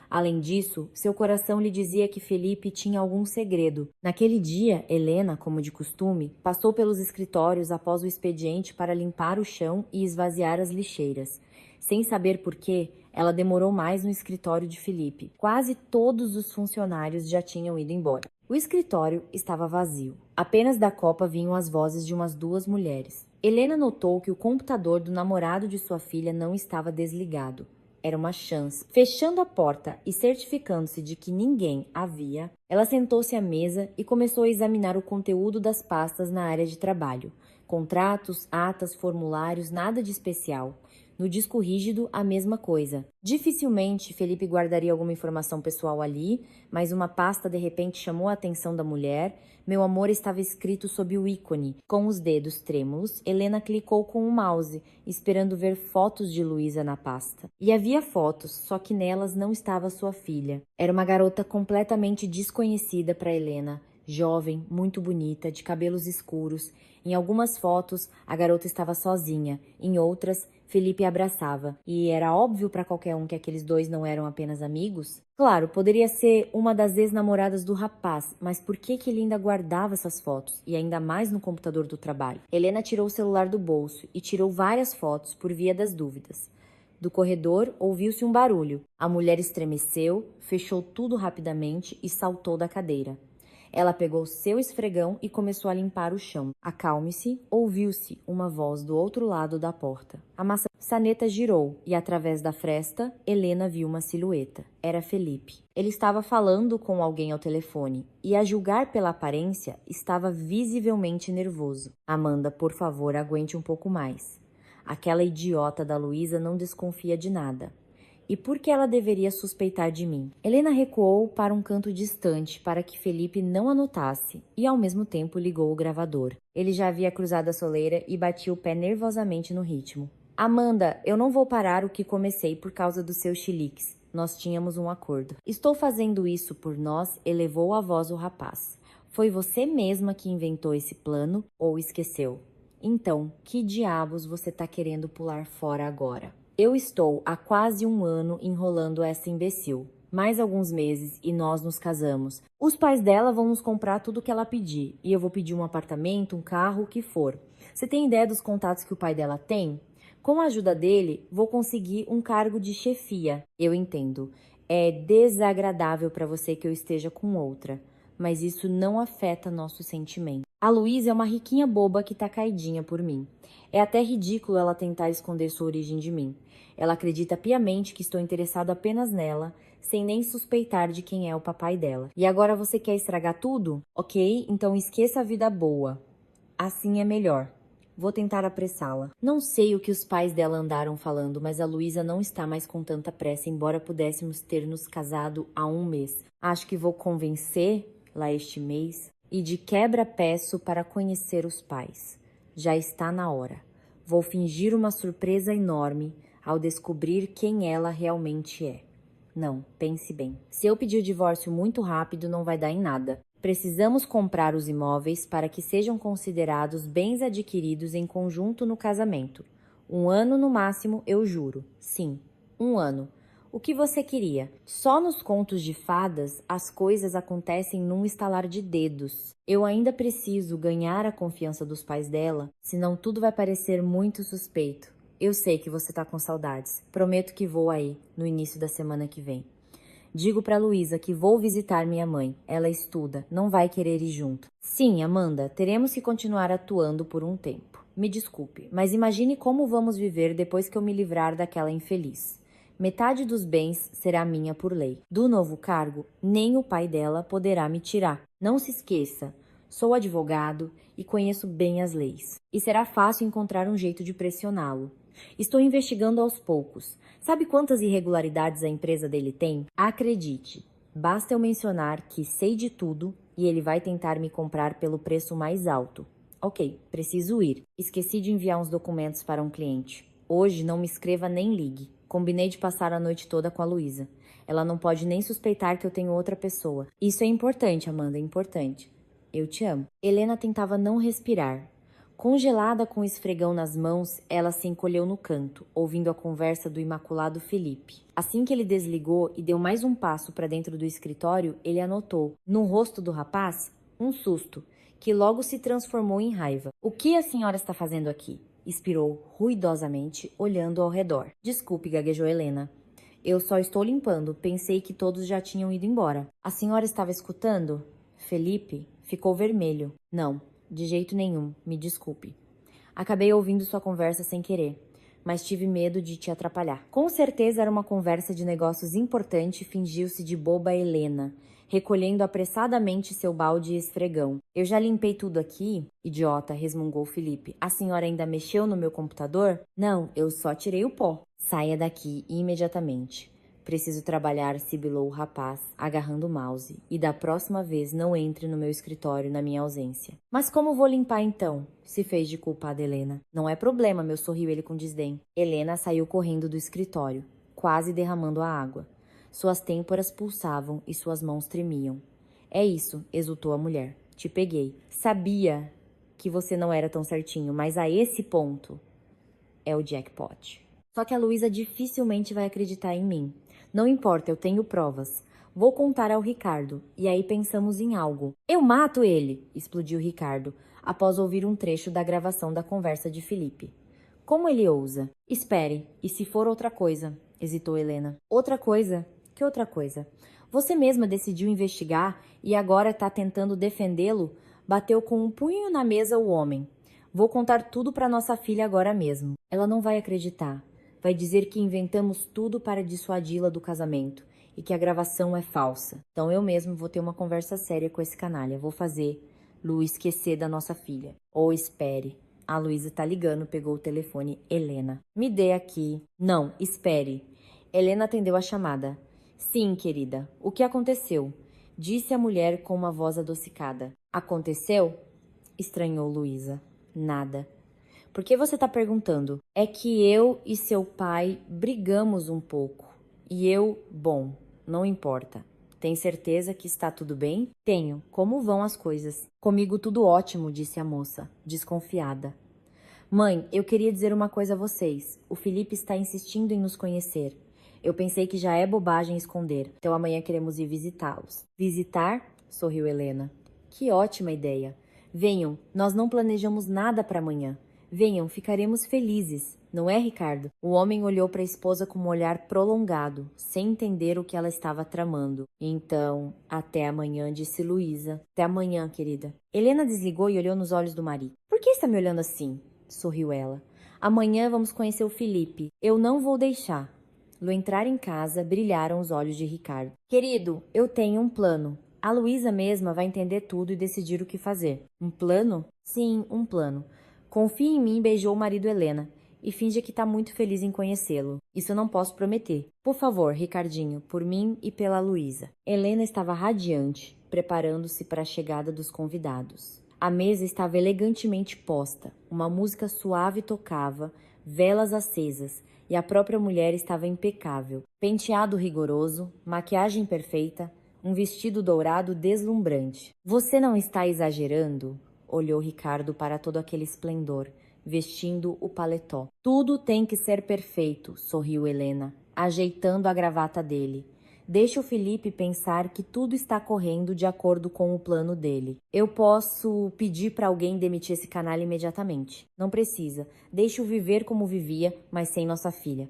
Além disso, seu coração lhe dizia que Felipe tinha algum segredo. Naquele dia, Helena, como de costume, passou pelos escritórios após o expediente para limpar o chão e esvaziar as lixeiras. Sem saber por quê, ela demorou mais no escritório de Felipe. Quase todos os funcionários já tinham ido embora. O escritório estava vazio. Apenas da copa vinham as vozes de umas 2 mulheres. Helena notou que o computador do namorado de sua filha não estava desligado. era uma chance. Fechando a porta e certificando-se de que ninguém havia, ela sentou-se à mesa e começou a examinar o conteúdo das pastas na área de trabalho. Contratos, atas, formulários, nada de especial. No disco rígido, a mesma coisa. Dificilmente Felipe guardaria alguma informação pessoal ali, mas uma pasta de repente chamou a atenção da mulher. Meu amor estava escrito sob o ícone. Com os dedos trêmulos, Helena clicou com o mouse, esperando ver fotos de Luísa na pasta. E havia fotos, só que nelas não estava sua filha. Era uma garota completamente desconhecida para Helena. Jovem, muito bonita, de cabelos escuros. Em algumas fotos, a garota estava sozinha. Em outras, Felipe a abraçava. E era óbvio para qualquer um que aqueles dois não eram apenas amigos. Claro, poderia ser uma das ex-namoradas do rapaz, mas por que ele ainda guardava essas fotos? E ainda mais no computador do trabalho? Helena tirou o celular do bolso e tirou várias fotos por via das dúvidas. Do corredor, ouviu-se um barulho. A mulher estremeceu, fechou tudo rapidamente e saltou da cadeira. Ela pegou seu esfregão e começou a limpar o chão. Acalme-se, ouviu-se uma voz do outro lado da porta. A maçaneta girou e, através da fresta, Helena viu uma silhueta. Era Felipe. Ele estava falando com alguém ao telefone e, a julgar pela aparência, estava visivelmente nervoso. Amanda, por favor, aguente um pouco mais. Aquela idiota da Luísa não desconfia de nada. E por que ela deveria suspeitar de mim? Helena recuou para um canto distante para que Felipe não a notasse e, ao mesmo tempo, ligou o gravador. Ele já havia cruzado a soleira e batia o pé nervosamente no ritmo. Amanda, eu não vou parar o que comecei por causa dos seus chiliques. Nós tínhamos um acordo. Estou fazendo isso por nós, elevou a voz o rapaz. Foi você mesma que inventou esse plano ou esqueceu? Então, que diabos você está querendo pular fora agora? Eu estou há quase um ano enrolando essa imbecil. Mais alguns meses e nós nos casamos. Os pais dela vão nos comprar tudo que ela pedir. E eu vou pedir um apartamento, um carro, o que for. Você tem ideia dos contatos que o pai dela tem? Com a ajuda dele, vou conseguir um cargo de chefia. Eu entendo. É desagradável para você que eu esteja com outra. Mas isso não afeta nosso sentimento. A Luísa é uma riquinha boba que tá caidinha por mim. É até ridículo ela tentar esconder sua origem de mim. Ela acredita piamente que estou interessado apenas nela, sem nem suspeitar de quem é o papai dela. E agora você quer estragar tudo? Ok, então esqueça a vida boa. Assim é melhor. Vou tentar apressá-la. Não sei o que os pais dela andaram falando, mas a Luísa não está mais com tanta pressa, embora pudéssemos ter nos casado há um mês. Acho que vou convencer lá este mês e de quebra peço para conhecer os pais. Já está na hora. Vou fingir uma surpresa enorme ao descobrir quem ela realmente é. Não, pense bem. Se eu pedir o divórcio muito rápido, não vai dar em nada. Precisamos comprar os imóveis para que sejam considerados bens adquiridos em conjunto no casamento. 1 ano no máximo, eu juro. Sim, 1 ano. O que você queria? Só nos contos de fadas as coisas acontecem num estalar de dedos. Eu ainda preciso ganhar a confiança dos pais dela, senão tudo vai parecer muito suspeito. Eu sei que você tá com saudades. Prometo que vou aí, no início da semana que vem. Digo pra Luísa que vou visitar minha mãe. Ela estuda, não vai querer ir junto. Sim, Amanda, teremos que continuar atuando por um tempo. Me desculpe, mas imagine como vamos viver depois que eu me livrar daquela infeliz. Metade dos bens será minha por lei. Do novo cargo, nem o pai dela poderá me tirar. Não se esqueça, sou advogado e conheço bem as leis. E será fácil encontrar um jeito de pressioná-lo. Estou investigando aos poucos. Sabe quantas irregularidades a empresa dele tem? Acredite, basta eu mencionar que sei de tudo e ele vai tentar me comprar pelo preço mais alto. Ok, preciso ir. Esqueci de enviar uns documentos para um cliente. Hoje não me escreva nem ligue. Combinei de passar a noite toda com a Luísa. Ela não pode nem suspeitar que eu tenho outra pessoa. Isso é importante, Amanda, é importante. Eu te amo. Helena tentava não respirar. Congelada com o esfregão nas mãos, ela se encolheu no canto, ouvindo a conversa do imaculado Felipe. Assim que ele desligou e deu mais um passo para dentro do escritório, ele anotou, no rosto do rapaz, um susto, que logo se transformou em raiva. O que a senhora está fazendo aqui? Expirou ruidosamente, olhando ao redor. Desculpe, gaguejou Helena. Eu só estou limpando. Pensei que todos já tinham ido embora. A senhora estava escutando? Felipe ficou vermelho. Não, de jeito nenhum. Me desculpe. Acabei ouvindo sua conversa sem querer. mas tive medo de te atrapalhar. Com certeza era uma conversa de negócios importante e fingiu-se de boba Helena, recolhendo apressadamente seu balde e esfregão. Eu já limpei tudo aqui, idiota, resmungou Felipe. A senhora ainda mexeu no meu computador? Não, eu só tirei o pó. Saia daqui imediatamente. Preciso trabalhar, sibilou o rapaz, agarrando o mouse. E da próxima vez não entre no meu escritório na minha ausência. Mas como vou limpar então? Se fez de culpada Helena. Não é problema, meu, sorriu ele com desdém. Helena saiu correndo do escritório, quase derramando a água. Suas têmporas pulsavam e suas mãos tremiam. É isso, exultou a mulher. Te peguei. Sabia que você não era tão certinho, mas a esse ponto é o jackpot. Só que a Luísa dificilmente vai acreditar em mim. Não importa, eu tenho provas. Vou contar ao Ricardo, e aí pensamos em algo. Eu mato ele! Explodiu Ricardo, após ouvir um trecho da gravação da conversa de Felipe. Como ele ousa? Espere, e se for outra coisa? Hesitou Helena. Outra coisa? Que outra coisa? Você mesma decidiu investigar e agora está tentando defendê-lo? Bateu com um punho na mesa o homem. Vou contar tudo para nossa filha agora mesmo. Ela não vai acreditar. Vai dizer que inventamos tudo para dissuadi-la do casamento e que a gravação é falsa. Então eu mesmo vou ter uma conversa séria com esse canalha. Vou fazer Lu esquecer da nossa filha. Ou espere. A Luísa tá ligando, pegou o telefone. Helena. Me dê aqui. Não, espere. Helena atendeu a chamada. Sim, querida. O que aconteceu? Disse a mulher com uma voz adocicada. Aconteceu? Estranhou Luísa. Nada. Por que você tá perguntando? É que eu e seu pai brigamos um pouco. E eu, bom, não importa. Tem certeza que está tudo bem? Tenho. Como vão as coisas? Comigo tudo ótimo, disse a moça, desconfiada. Mãe, eu queria dizer uma coisa a vocês. O Felipe está insistindo em nos conhecer. Eu pensei que já é bobagem esconder. Então amanhã queremos ir visitá-los. Visitar? Sorriu Helena. Que ótima ideia. Venham, nós não planejamos nada para amanhã. Venham, ficaremos felizes. Não é, Ricardo? O homem olhou para a esposa com um olhar prolongado, sem entender o que ela estava tramando. Então, até amanhã, disse Luísa. Até amanhã, querida. Helena desligou e olhou nos olhos do marido. Por que está me olhando assim? Sorriu ela. Amanhã vamos conhecer o Felipe. Eu não vou deixar. No entrar em casa, brilharam os olhos de Ricardo. Querido, eu tenho um plano. A Luísa mesma vai entender tudo e decidir o que fazer. Um plano? Sim, um plano. Confie em mim, beijou o marido Helena. E finge que está muito feliz em conhecê-lo. Isso eu não posso prometer. Por favor, Ricardinho, por mim e pela Luísa. Helena estava radiante, preparando-se para a chegada dos convidados. A mesa estava elegantemente posta. Uma música suave tocava, velas acesas, e a própria mulher estava impecável. Penteado rigoroso, maquiagem perfeita, um vestido dourado deslumbrante. Você não está exagerando? Olhou Ricardo para todo aquele esplendor, vestindo o paletó. Tudo tem que ser perfeito, sorriu Helena, ajeitando a gravata dele. Deixe o Felipe pensar que tudo está correndo de acordo com o plano dele. Eu posso pedir para alguém demitir esse canalha imediatamente. Não precisa. Deixe-o viver como vivia, mas sem nossa filha.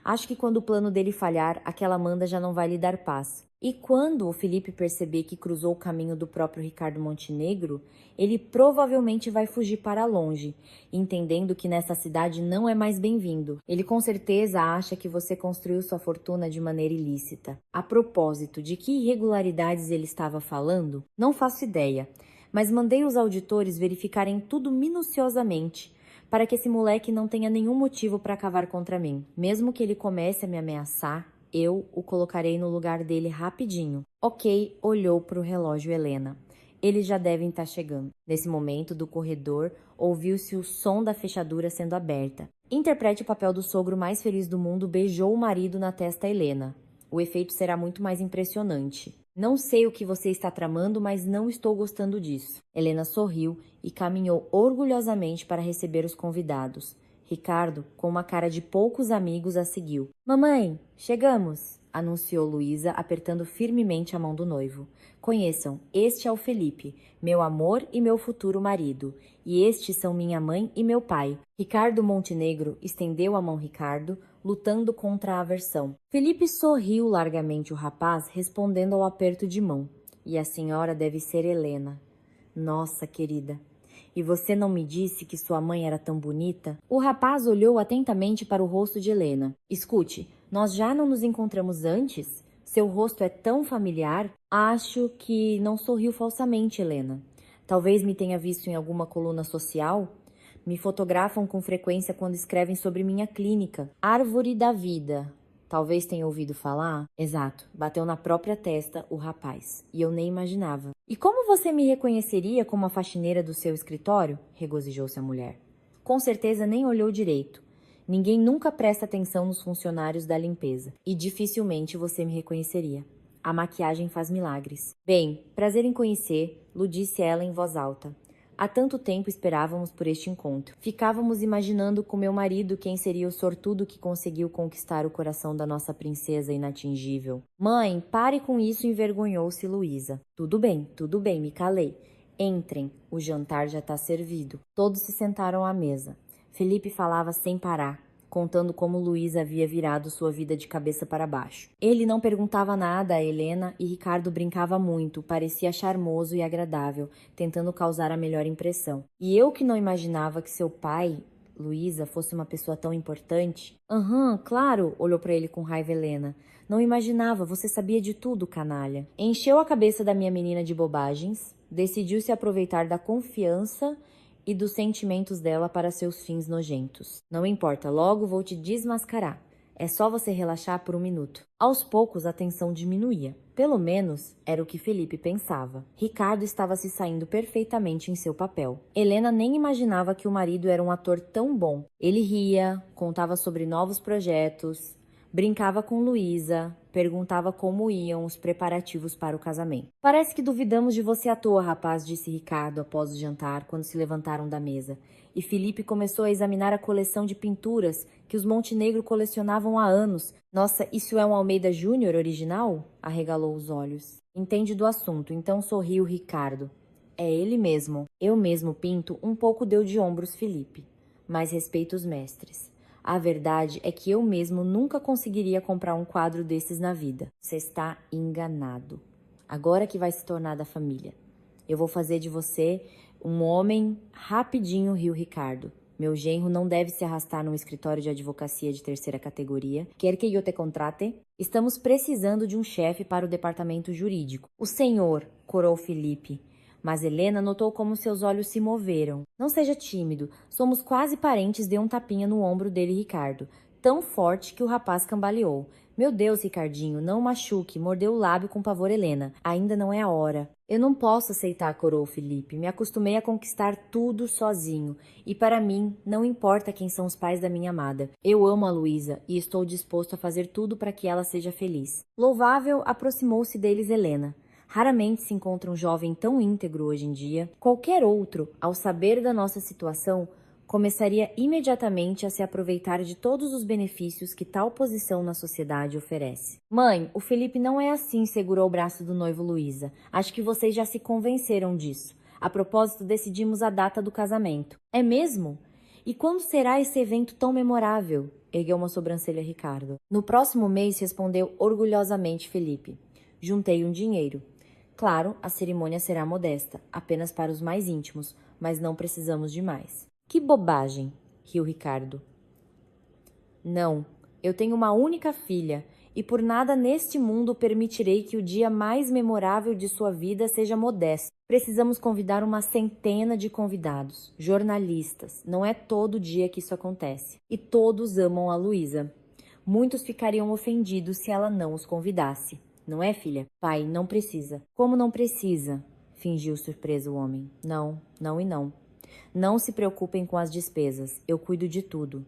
Acho que quando o plano dele falhar, aquela Amanda já não vai lhe dar paz. E quando o Felipe perceber que cruzou o caminho do próprio Ricardo Montenegro, ele provavelmente vai fugir para longe, entendendo que nessa cidade não é mais bem-vindo. Ele com certeza acha que você construiu sua fortuna de maneira ilícita. A propósito, de que irregularidades ele estava falando? Não faço ideia, mas mandei os auditores verificarem tudo minuciosamente, para que esse moleque não tenha nenhum motivo para cavar contra mim. Mesmo que ele comece a me ameaçar, eu o colocarei no lugar dele rapidinho. Ok, olhou para o relógio Helena. Eles já devem estar chegando. Nesse momento, do corredor, ouviu-se o som da fechadura sendo aberta. Interprete o papel do sogro mais feliz do mundo, beijou o marido na testa Helena. O efeito será muito mais impressionante. Não sei o que você está tramando, mas não estou gostando disso. Helena sorriu e caminhou orgulhosamente para receber os convidados. Ricardo, com uma cara de poucos amigos, a seguiu. Mamãe, chegamos! Anunciou Luísa, apertando firmemente a mão do noivo. Conheçam, este é o Felipe, meu amor e meu futuro marido. E estes são minha mãe e meu pai. Ricardo Montenegro estendeu a mão Ricardo, lutando contra a aversão. Felipe sorriu largamente o rapaz, respondendo ao aperto de mão. E a senhora deve ser Helena. Nossa, querida. E você não me disse que sua mãe era tão bonita? O rapaz olhou atentamente para o rosto de Helena. Escute, nós já não nos encontramos antes? Seu rosto é tão familiar? Acho que não sorriu falsamente, Helena. Talvez me tenha visto em alguma coluna social? Me fotografam com frequência quando escrevem sobre minha clínica. Árvore da Vida. Talvez tenha ouvido falar? Exato, bateu na própria testa o rapaz. E eu nem imaginava. E como você me reconheceria como a faxineira do seu escritório? Regozijou-se a mulher. Com certeza nem olhou direito. Ninguém nunca presta atenção nos funcionários da limpeza. E dificilmente você me reconheceria. A maquiagem faz milagres. Bem, prazer em conhecer, Lu disse ela em voz alta. Há tanto tempo esperávamos por este encontro. Ficávamos imaginando com meu marido quem seria o sortudo que conseguiu conquistar o coração da nossa princesa inatingível. Mãe, pare com isso, envergonhou-se Luísa. Tudo bem, me calei. Entrem, o jantar já está servido. Todos se sentaram à mesa. Felipe falava sem parar, contando como Luísa havia virado sua vida de cabeça para baixo. Ele não perguntava nada a Helena e Ricardo brincava muito, parecia charmoso e agradável, tentando causar a melhor impressão. E eu que não imaginava que seu pai, Luísa, fosse uma pessoa tão importante? Aham, claro, olhou para ele com raiva Helena. Não imaginava, você sabia de tudo, canalha. Encheu a cabeça da minha menina de bobagens, decidiu se aproveitar da confiança e dos sentimentos dela para seus fins nojentos. Não importa, logo vou te desmascarar. É só você relaxar por um minuto. Aos poucos a tensão diminuía. Pelo menos era o que Felipe pensava. Ricardo estava se saindo perfeitamente em seu papel. Helena nem imaginava que o marido era um ator tão bom. Ele ria, contava sobre novos projetos, brincava com Luísa, perguntava como iam os preparativos para o casamento. Parece que duvidamos de você à toa, rapaz, disse Ricardo após o jantar, quando se levantaram da mesa. E Felipe começou a examinar a coleção de pinturas que os Montenegro colecionavam há anos. Nossa, isso é um Almeida Júnior original? Arregalou os olhos. Entende do assunto, então sorriu Ricardo. É ele mesmo. Eu mesmo pinto, um pouco deu de ombros Felipe. Mas respeito os mestres. A verdade é que eu mesmo nunca conseguiria comprar um quadro desses na vida. Você está enganado. Agora que vai se tornar da família. Eu vou fazer de você um homem rapidinho, riu Ricardo. Meu genro não deve se arrastar num escritório de advocacia de terceira categoria. Quer que eu te contrate? Estamos precisando de um chefe para o departamento jurídico. O senhor, corou Felipe. Mas Helena notou como seus olhos se moveram. Não seja tímido. Somos quase parentes, deu um tapinha no ombro dele, Ricardo. Tão forte que o rapaz cambaleou. Meu Deus, Ricardinho, não machuque. Mordeu o lábio com pavor Helena. Ainda não é a hora. Eu não posso aceitar, corou Felipe. Me acostumei a conquistar tudo sozinho. E para mim, não importa quem são os pais da minha amada. Eu amo a Luísa e estou disposto a fazer tudo para que ela seja feliz. Louvável, aproximou-se deles Helena. Raramente se encontra um jovem tão íntegro hoje em dia. Qualquer outro, ao saber da nossa situação, começaria imediatamente a se aproveitar de todos os benefícios que tal posição na sociedade oferece. Mãe, o Felipe não é assim, segurou o braço do noivo Luísa. Acho que vocês já se convenceram disso. A propósito, decidimos a data do casamento. É mesmo? E quando será esse evento tão memorável? Ergueu uma sobrancelha Ricardo. No próximo mês, respondeu orgulhosamente Felipe. Juntei um dinheiro. Claro, a cerimônia será modesta, apenas para os mais íntimos, mas não precisamos de mais. Que bobagem, riu Ricardo. Não, eu tenho uma única filha, e por nada neste mundo permitirei que o dia mais memorável de sua vida seja modesto. Precisamos convidar uma centena de convidados, jornalistas. Não é todo dia que isso acontece. E todos amam a Luísa. Muitos ficariam ofendidos se ela não os convidasse. Não é, filha? Pai, não precisa. Como não precisa? Fingiu surpreso o homem. Não, não e não. Não se preocupem com as despesas. Eu cuido de tudo.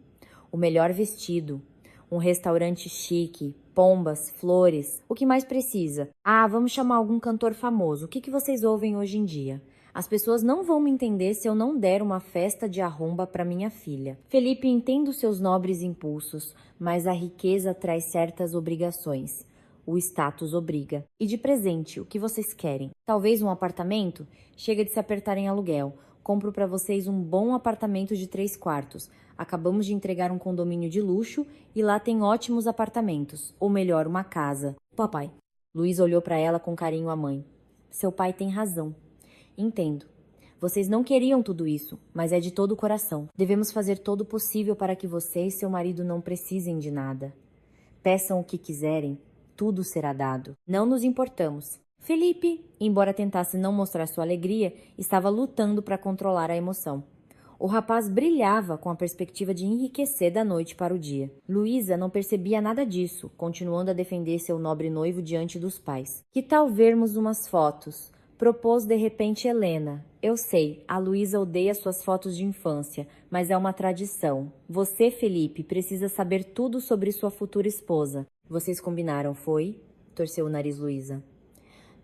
O melhor vestido, um restaurante chique, pombas, flores. O que mais precisa? Ah, vamos chamar algum cantor famoso. O que vocês ouvem hoje em dia? As pessoas não vão me entender se eu não der uma festa de arromba para minha filha. Felipe, entendo seus nobres impulsos, mas a riqueza traz certas obrigações. O status obriga. E de presente, o que vocês querem? Talvez um apartamento? Chega de se apertar em aluguel. Compro para vocês um bom apartamento de 3 quartos. Acabamos de entregar um condomínio de luxo e lá tem ótimos apartamentos. Ou melhor, uma casa. Papai. Luiz olhou para ela com carinho à mãe. Seu pai tem razão. Entendo. Vocês não queriam tudo isso, mas é de todo o coração. Devemos fazer todo o possível para que você e seu marido não precisem de nada. Peçam o que quiserem, tudo será dado. Não nos importamos. Felipe, embora tentasse não mostrar sua alegria, estava lutando para controlar a emoção. O rapaz brilhava com a perspectiva de enriquecer da noite para o dia. Luísa não percebia nada disso, continuando a defender seu nobre noivo diante dos pais. Que tal vermos umas fotos? Propôs de repente Helena. Eu sei, a Luísa odeia suas fotos de infância, mas é uma tradição. Você, Felipe, precisa saber tudo sobre sua futura esposa. Vocês combinaram, foi? Torceu o nariz Luísa.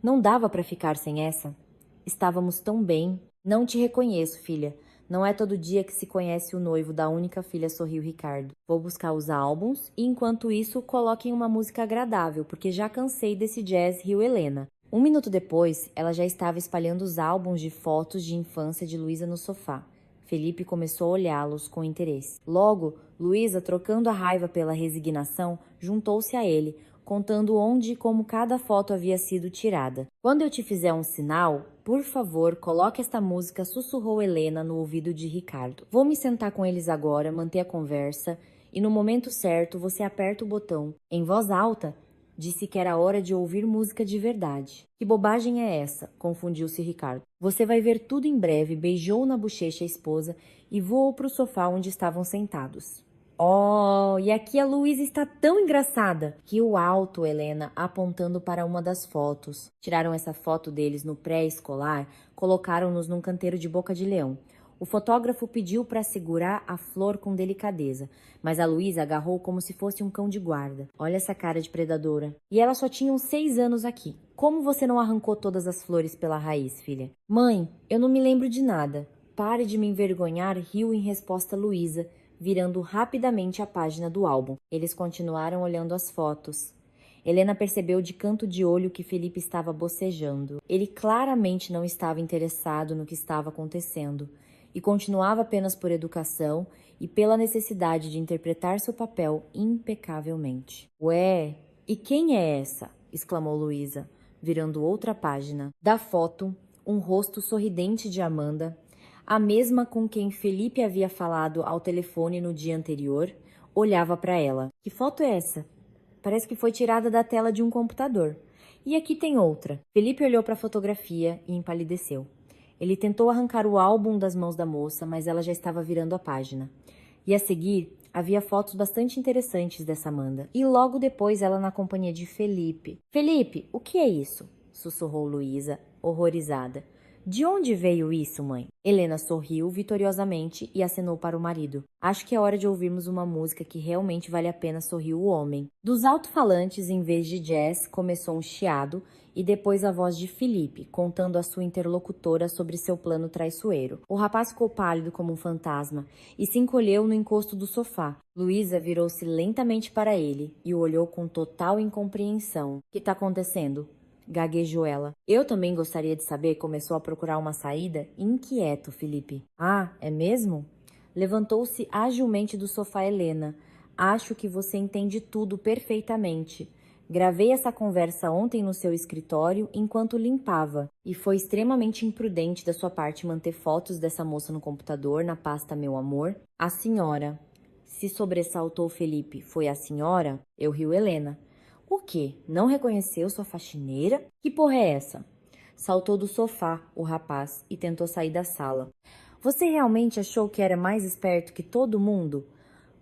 Não dava para ficar sem essa. Estávamos tão bem. Não te reconheço, filha. Não é todo dia que se conhece o noivo da única filha, sorriu Ricardo. Vou buscar os álbuns e, enquanto isso, coloquem uma música agradável, porque já cansei desse jazz, riu Helena. 1 minuto depois, ela já estava espalhando os álbuns de fotos de infância de Luísa no sofá. Felipe começou a olhá-los com interesse. Logo, Luísa, trocando a raiva pela resignação, juntou-se a ele, contando onde e como cada foto havia sido tirada. Quando eu te fizer um sinal, por favor, coloque esta música, sussurrou Helena no ouvido de Ricardo. Vou me sentar com eles agora, manter a conversa, e no momento certo você aperta o botão. Em voz alta, disse que era hora de ouvir música de verdade. Que bobagem é essa? Confundiu-se Ricardo. Você vai ver tudo em breve, beijou na bochecha a esposa e voou para o sofá onde estavam sentados. Oh, e aqui a Luísa está tão engraçada! Riu alto Helena, apontando para uma das fotos. Tiraram essa foto deles no pré-escolar, colocaram-nos num canteiro de boca de leão. O fotógrafo pediu para segurar a flor com delicadeza, mas a Luísa agarrou como se fosse um cão de guarda. Olha essa cara de predadora. E ela só tinha uns 6 anos aqui. Como você não arrancou todas as flores pela raiz, filha? Mãe, eu não me lembro de nada. Pare de me envergonhar, riu em resposta Luísa, virando rapidamente a página do álbum. Eles continuaram olhando as fotos. Helena percebeu de canto de olho que Felipe estava bocejando. Ele claramente não estava interessado no que estava acontecendo e continuava apenas por educação e pela necessidade de interpretar seu papel impecavelmente. Ué, e quem é essa? Exclamou Luísa, virando outra página. Da foto, um rosto sorridente de Amanda, a mesma com quem Felipe havia falado ao telefone no dia anterior, olhava para ela. Que foto é essa? Parece que foi tirada da tela de um computador. E aqui tem outra. Felipe olhou para a fotografia e empalideceu. Ele tentou arrancar o álbum das mãos da moça, mas ela já estava virando a página. E a seguir, havia fotos bastante interessantes dessa Amanda. E logo depois ela na companhia de Felipe. Felipe, o que é isso? Sussurrou Luísa, horrorizada. De onde veio isso, mãe? Helena sorriu vitoriosamente e acenou para o marido. Acho que é hora de ouvirmos uma música que realmente vale a pena, sorriu o homem. Dos alto-falantes, em vez de jazz, começou um chiado e depois a voz de Felipe, contando à sua interlocutora sobre seu plano traiçoeiro. O rapaz ficou pálido como um fantasma e se encolheu no encosto do sofá. Luísa virou-se lentamente para ele e o olhou com total incompreensão. O que está acontecendo? Gaguejou ela. Eu também gostaria de saber, começou a procurar uma saída, inquieto, Felipe. Ah, é mesmo? Levantou-se agilmente do sofá Helena. Acho que você entende tudo perfeitamente. Gravei essa conversa ontem no seu escritório enquanto limpava, e foi extremamente imprudente da sua parte manter fotos dessa moça no computador, na pasta Meu Amor. A senhora. Se sobressaltou Felipe. Foi a senhora? Eu riu Helena. O quê? Não reconheceu sua faxineira? Que porra é essa? Saltou do sofá o rapaz e tentou sair da sala. Você realmente achou que era mais esperto que todo mundo?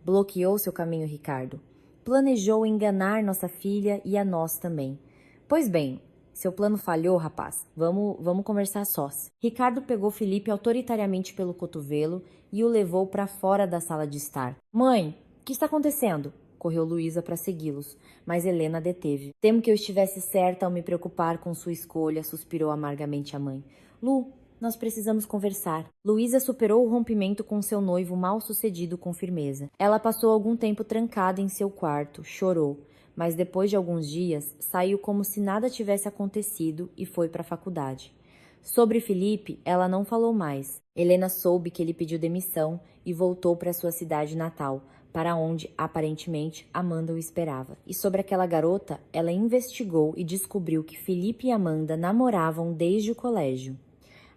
Bloqueou seu caminho, Ricardo. Planejou enganar nossa filha e a nós também. Pois bem, seu plano falhou, rapaz. Vamos conversar sós. Ricardo pegou Felipe autoritariamente pelo cotovelo e o levou para fora da sala de estar. Mãe, o que está acontecendo? Correu Luísa para segui-los, mas Helena deteve. Temo que eu estivesse certa ao me preocupar com sua escolha, suspirou amargamente a mãe. Lu, nós precisamos conversar. Luísa superou o rompimento com seu noivo mal-sucedido com firmeza. Ela passou algum tempo trancada em seu quarto, chorou, mas depois de alguns dias, saiu como se nada tivesse acontecido e foi para a faculdade. Sobre Felipe, ela não falou mais. Helena soube que ele pediu demissão e voltou para sua cidade natal, para onde, aparentemente, Amanda o esperava. E sobre aquela garota, ela investigou e descobriu que Felipe e Amanda namoravam desde o colégio.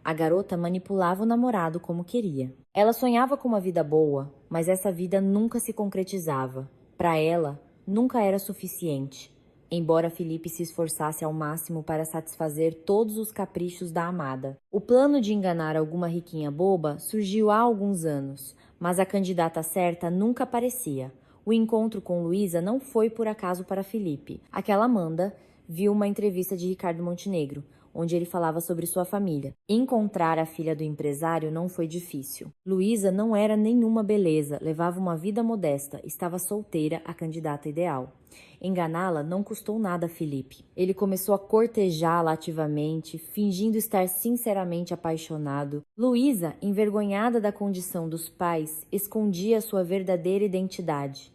A garota manipulava o namorado como queria. Ela sonhava com uma vida boa, mas essa vida nunca se concretizava. Para ela, nunca era suficiente. Embora Felipe se esforçasse ao máximo para satisfazer todos os caprichos da amada. O plano de enganar alguma riquinha boba surgiu há alguns anos, mas a candidata certa nunca aparecia. O encontro com Luísa não foi por acaso para Felipe. Aquela Amanda viu uma entrevista de Ricardo Montenegro, onde ele falava sobre sua família. Encontrar a filha do empresário não foi difícil. Luísa não era nenhuma beleza, levava uma vida modesta, estava solteira, a candidata ideal. Enganá-la não custou nada a Felipe. Ele começou a cortejá-la ativamente, fingindo estar sinceramente apaixonado. Luísa, envergonhada da condição dos pais, escondia sua verdadeira identidade,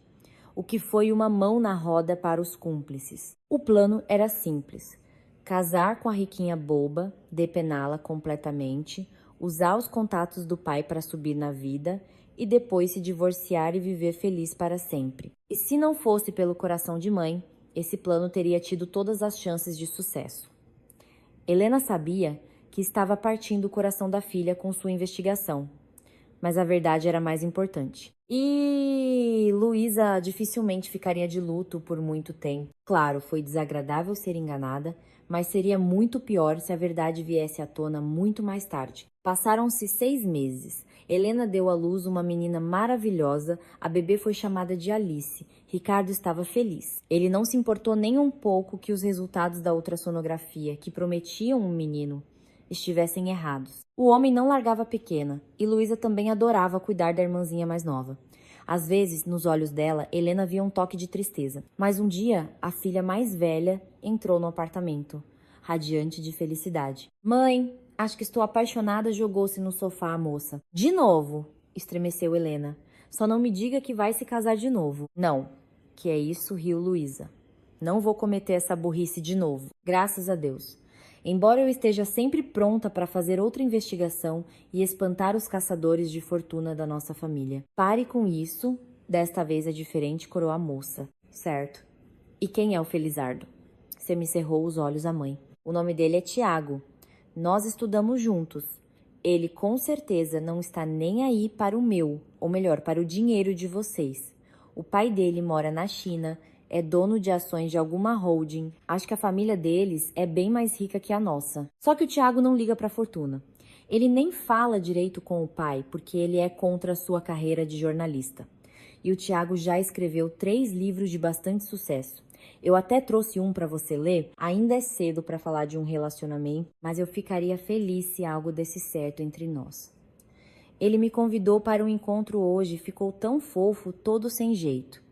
o que foi uma mão na roda para os cúmplices. O plano era simples: casar com a riquinha boba, depená-la completamente, usar os contatos do pai para subir na vida e depois se divorciar e viver feliz para sempre. E se não fosse pelo coração de mãe, esse plano teria tido todas as chances de sucesso. Helena sabia que estava partindo o coração da filha com sua investigação, mas a verdade era mais importante. E Luísa dificilmente ficaria de luto por muito tempo. Claro, foi desagradável ser enganada, mas seria muito pior se a verdade viesse à tona muito mais tarde. Passaram-se 6 meses. Helena deu à luz uma menina maravilhosa, a bebê foi chamada de Alice. Ricardo estava feliz. Ele não se importou nem um pouco que os resultados da ultrassonografia, que prometiam um menino, estivessem errados. O homem não largava a pequena, e Luísa também adorava cuidar da irmãzinha mais nova. Às vezes, nos olhos dela, Helena via um toque de tristeza. Mas um dia, a filha mais velha entrou no apartamento, radiante de felicidade. "Mãe, acho que estou apaixonada", jogou-se no sofá a moça. "De novo?", estremeceu Helena. "Só não me diga que vai se casar de novo." "Não." "Que é isso?", riu Luísa. "Não vou cometer essa burrice de novo, graças a Deus. Embora eu esteja sempre pronta para fazer outra investigação e espantar os caçadores de fortuna da nossa família." "Pare com isso, desta vez é diferente", corou a moça. "Certo. E quem é o Felizardo?" Semicerrou os olhos a mãe. "O nome dele é Tiago. Nós estudamos juntos. Ele com certeza não está nem aí para o meu, ou melhor, para o dinheiro de vocês. O pai dele mora na China, é dono de ações de alguma holding. Acho que a família deles é bem mais rica que a nossa. Só que o Tiago não liga para a fortuna. Ele nem fala direito com o pai, porque ele é contra a sua carreira de jornalista. E o Tiago já escreveu 3 livros de bastante sucesso. Eu até trouxe um para você ler. Ainda é cedo para falar de um relacionamento, mas eu ficaria feliz se algo desse certo entre nós. Ele me convidou para um encontro hoje, ficou tão fofo, todo sem jeito.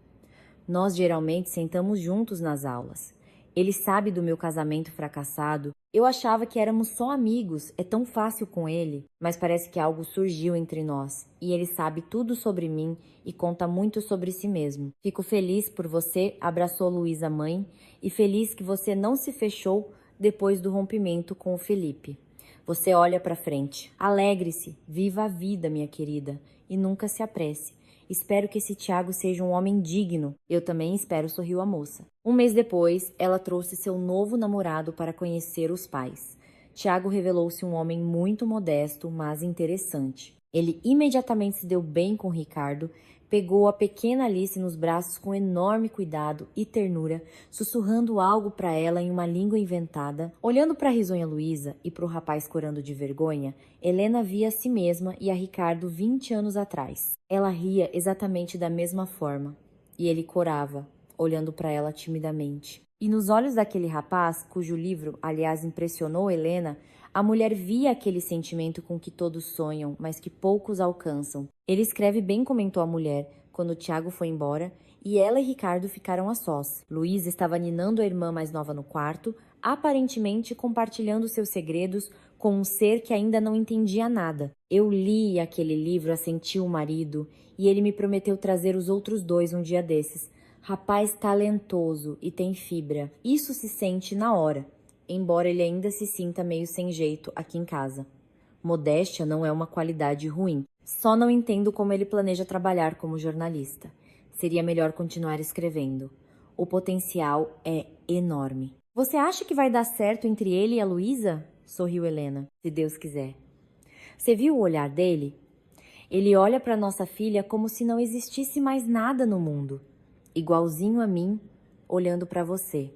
Nós geralmente sentamos juntos nas aulas. Ele sabe do meu casamento fracassado. Eu achava que éramos só amigos, é tão fácil com ele, mas parece que algo surgiu entre nós, e ele sabe tudo sobre mim e conta muito sobre si mesmo. Fico feliz por você", abraçou Luísa mãe, "e feliz que você não se fechou depois do rompimento com o Felipe. Você olha para frente. Alegre-se, viva a vida, minha querida, e nunca se apresse. Espero que esse Tiago seja um homem digno." "Eu também espero", sorriu a moça. Um mês depois, ela trouxe seu novo namorado para conhecer os pais. Tiago revelou-se um homem muito modesto, mas interessante. Ele imediatamente se deu bem com Ricardo, pegou a pequena Alice nos braços com enorme cuidado e ternura, sussurrando algo para ela em uma língua inventada. Olhando para a risonha Luísa e para o rapaz corando de vergonha, Helena via a si mesma e a Ricardo 20 anos atrás. Ela ria exatamente da mesma forma, e ele corava, olhando para ela timidamente. E nos olhos daquele rapaz, cujo livro, aliás, impressionou Helena, a mulher via aquele sentimento com que todos sonham, mas que poucos alcançam. "Ele escreve bem", comentou a mulher, quando Tiago foi embora, e ela e Ricardo ficaram a sós. Luísa estava ninando a irmã mais nova no quarto, aparentemente compartilhando seus segredos com um ser que ainda não entendia nada. "Eu li aquele livro", assentiu o marido, "e ele me prometeu trazer os outros 2 um dia desses. Rapaz talentoso e tem fibra. Isso se sente na hora, embora ele ainda se sinta meio sem jeito aqui em casa. Modéstia não é uma qualidade ruim. Só não entendo como ele planeja trabalhar como jornalista. Seria melhor continuar escrevendo. O potencial é enorme." "Você acha que vai dar certo entre ele e a Luísa?", sorriu Helena. "Se Deus quiser." Você viu o olhar dele? Ele olha para nossa filha como se não existisse mais nada no mundo, igualzinho a mim, olhando para você.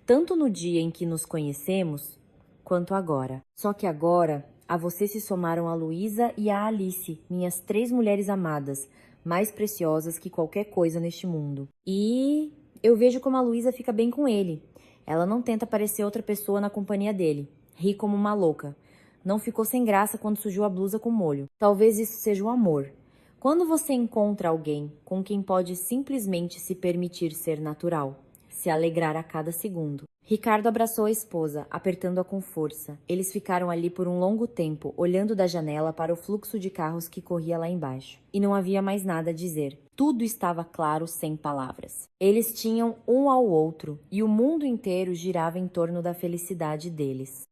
Tanto no dia em que nos conhecemos, quanto agora. Só que agora, a você se somaram a Luísa e a Alice, minhas 3 mulheres amadas, mais preciosas que qualquer coisa neste mundo. E eu vejo como a Luísa fica bem com ele. Ela não tenta parecer outra pessoa na companhia dele. Ri como uma louca. Não ficou sem graça quando sujou a blusa com molho. Talvez isso seja o amor. Quando você encontra alguém com quem pode simplesmente se permitir ser natural, se alegrar a cada segundo. Ricardo abraçou a esposa, apertando-a com força. Eles ficaram ali por um longo tempo, olhando da janela para o fluxo de carros que corria lá embaixo. E não havia mais nada a dizer. Tudo estava claro sem palavras. Eles tinham um ao outro, e o mundo inteiro girava em torno da felicidade deles.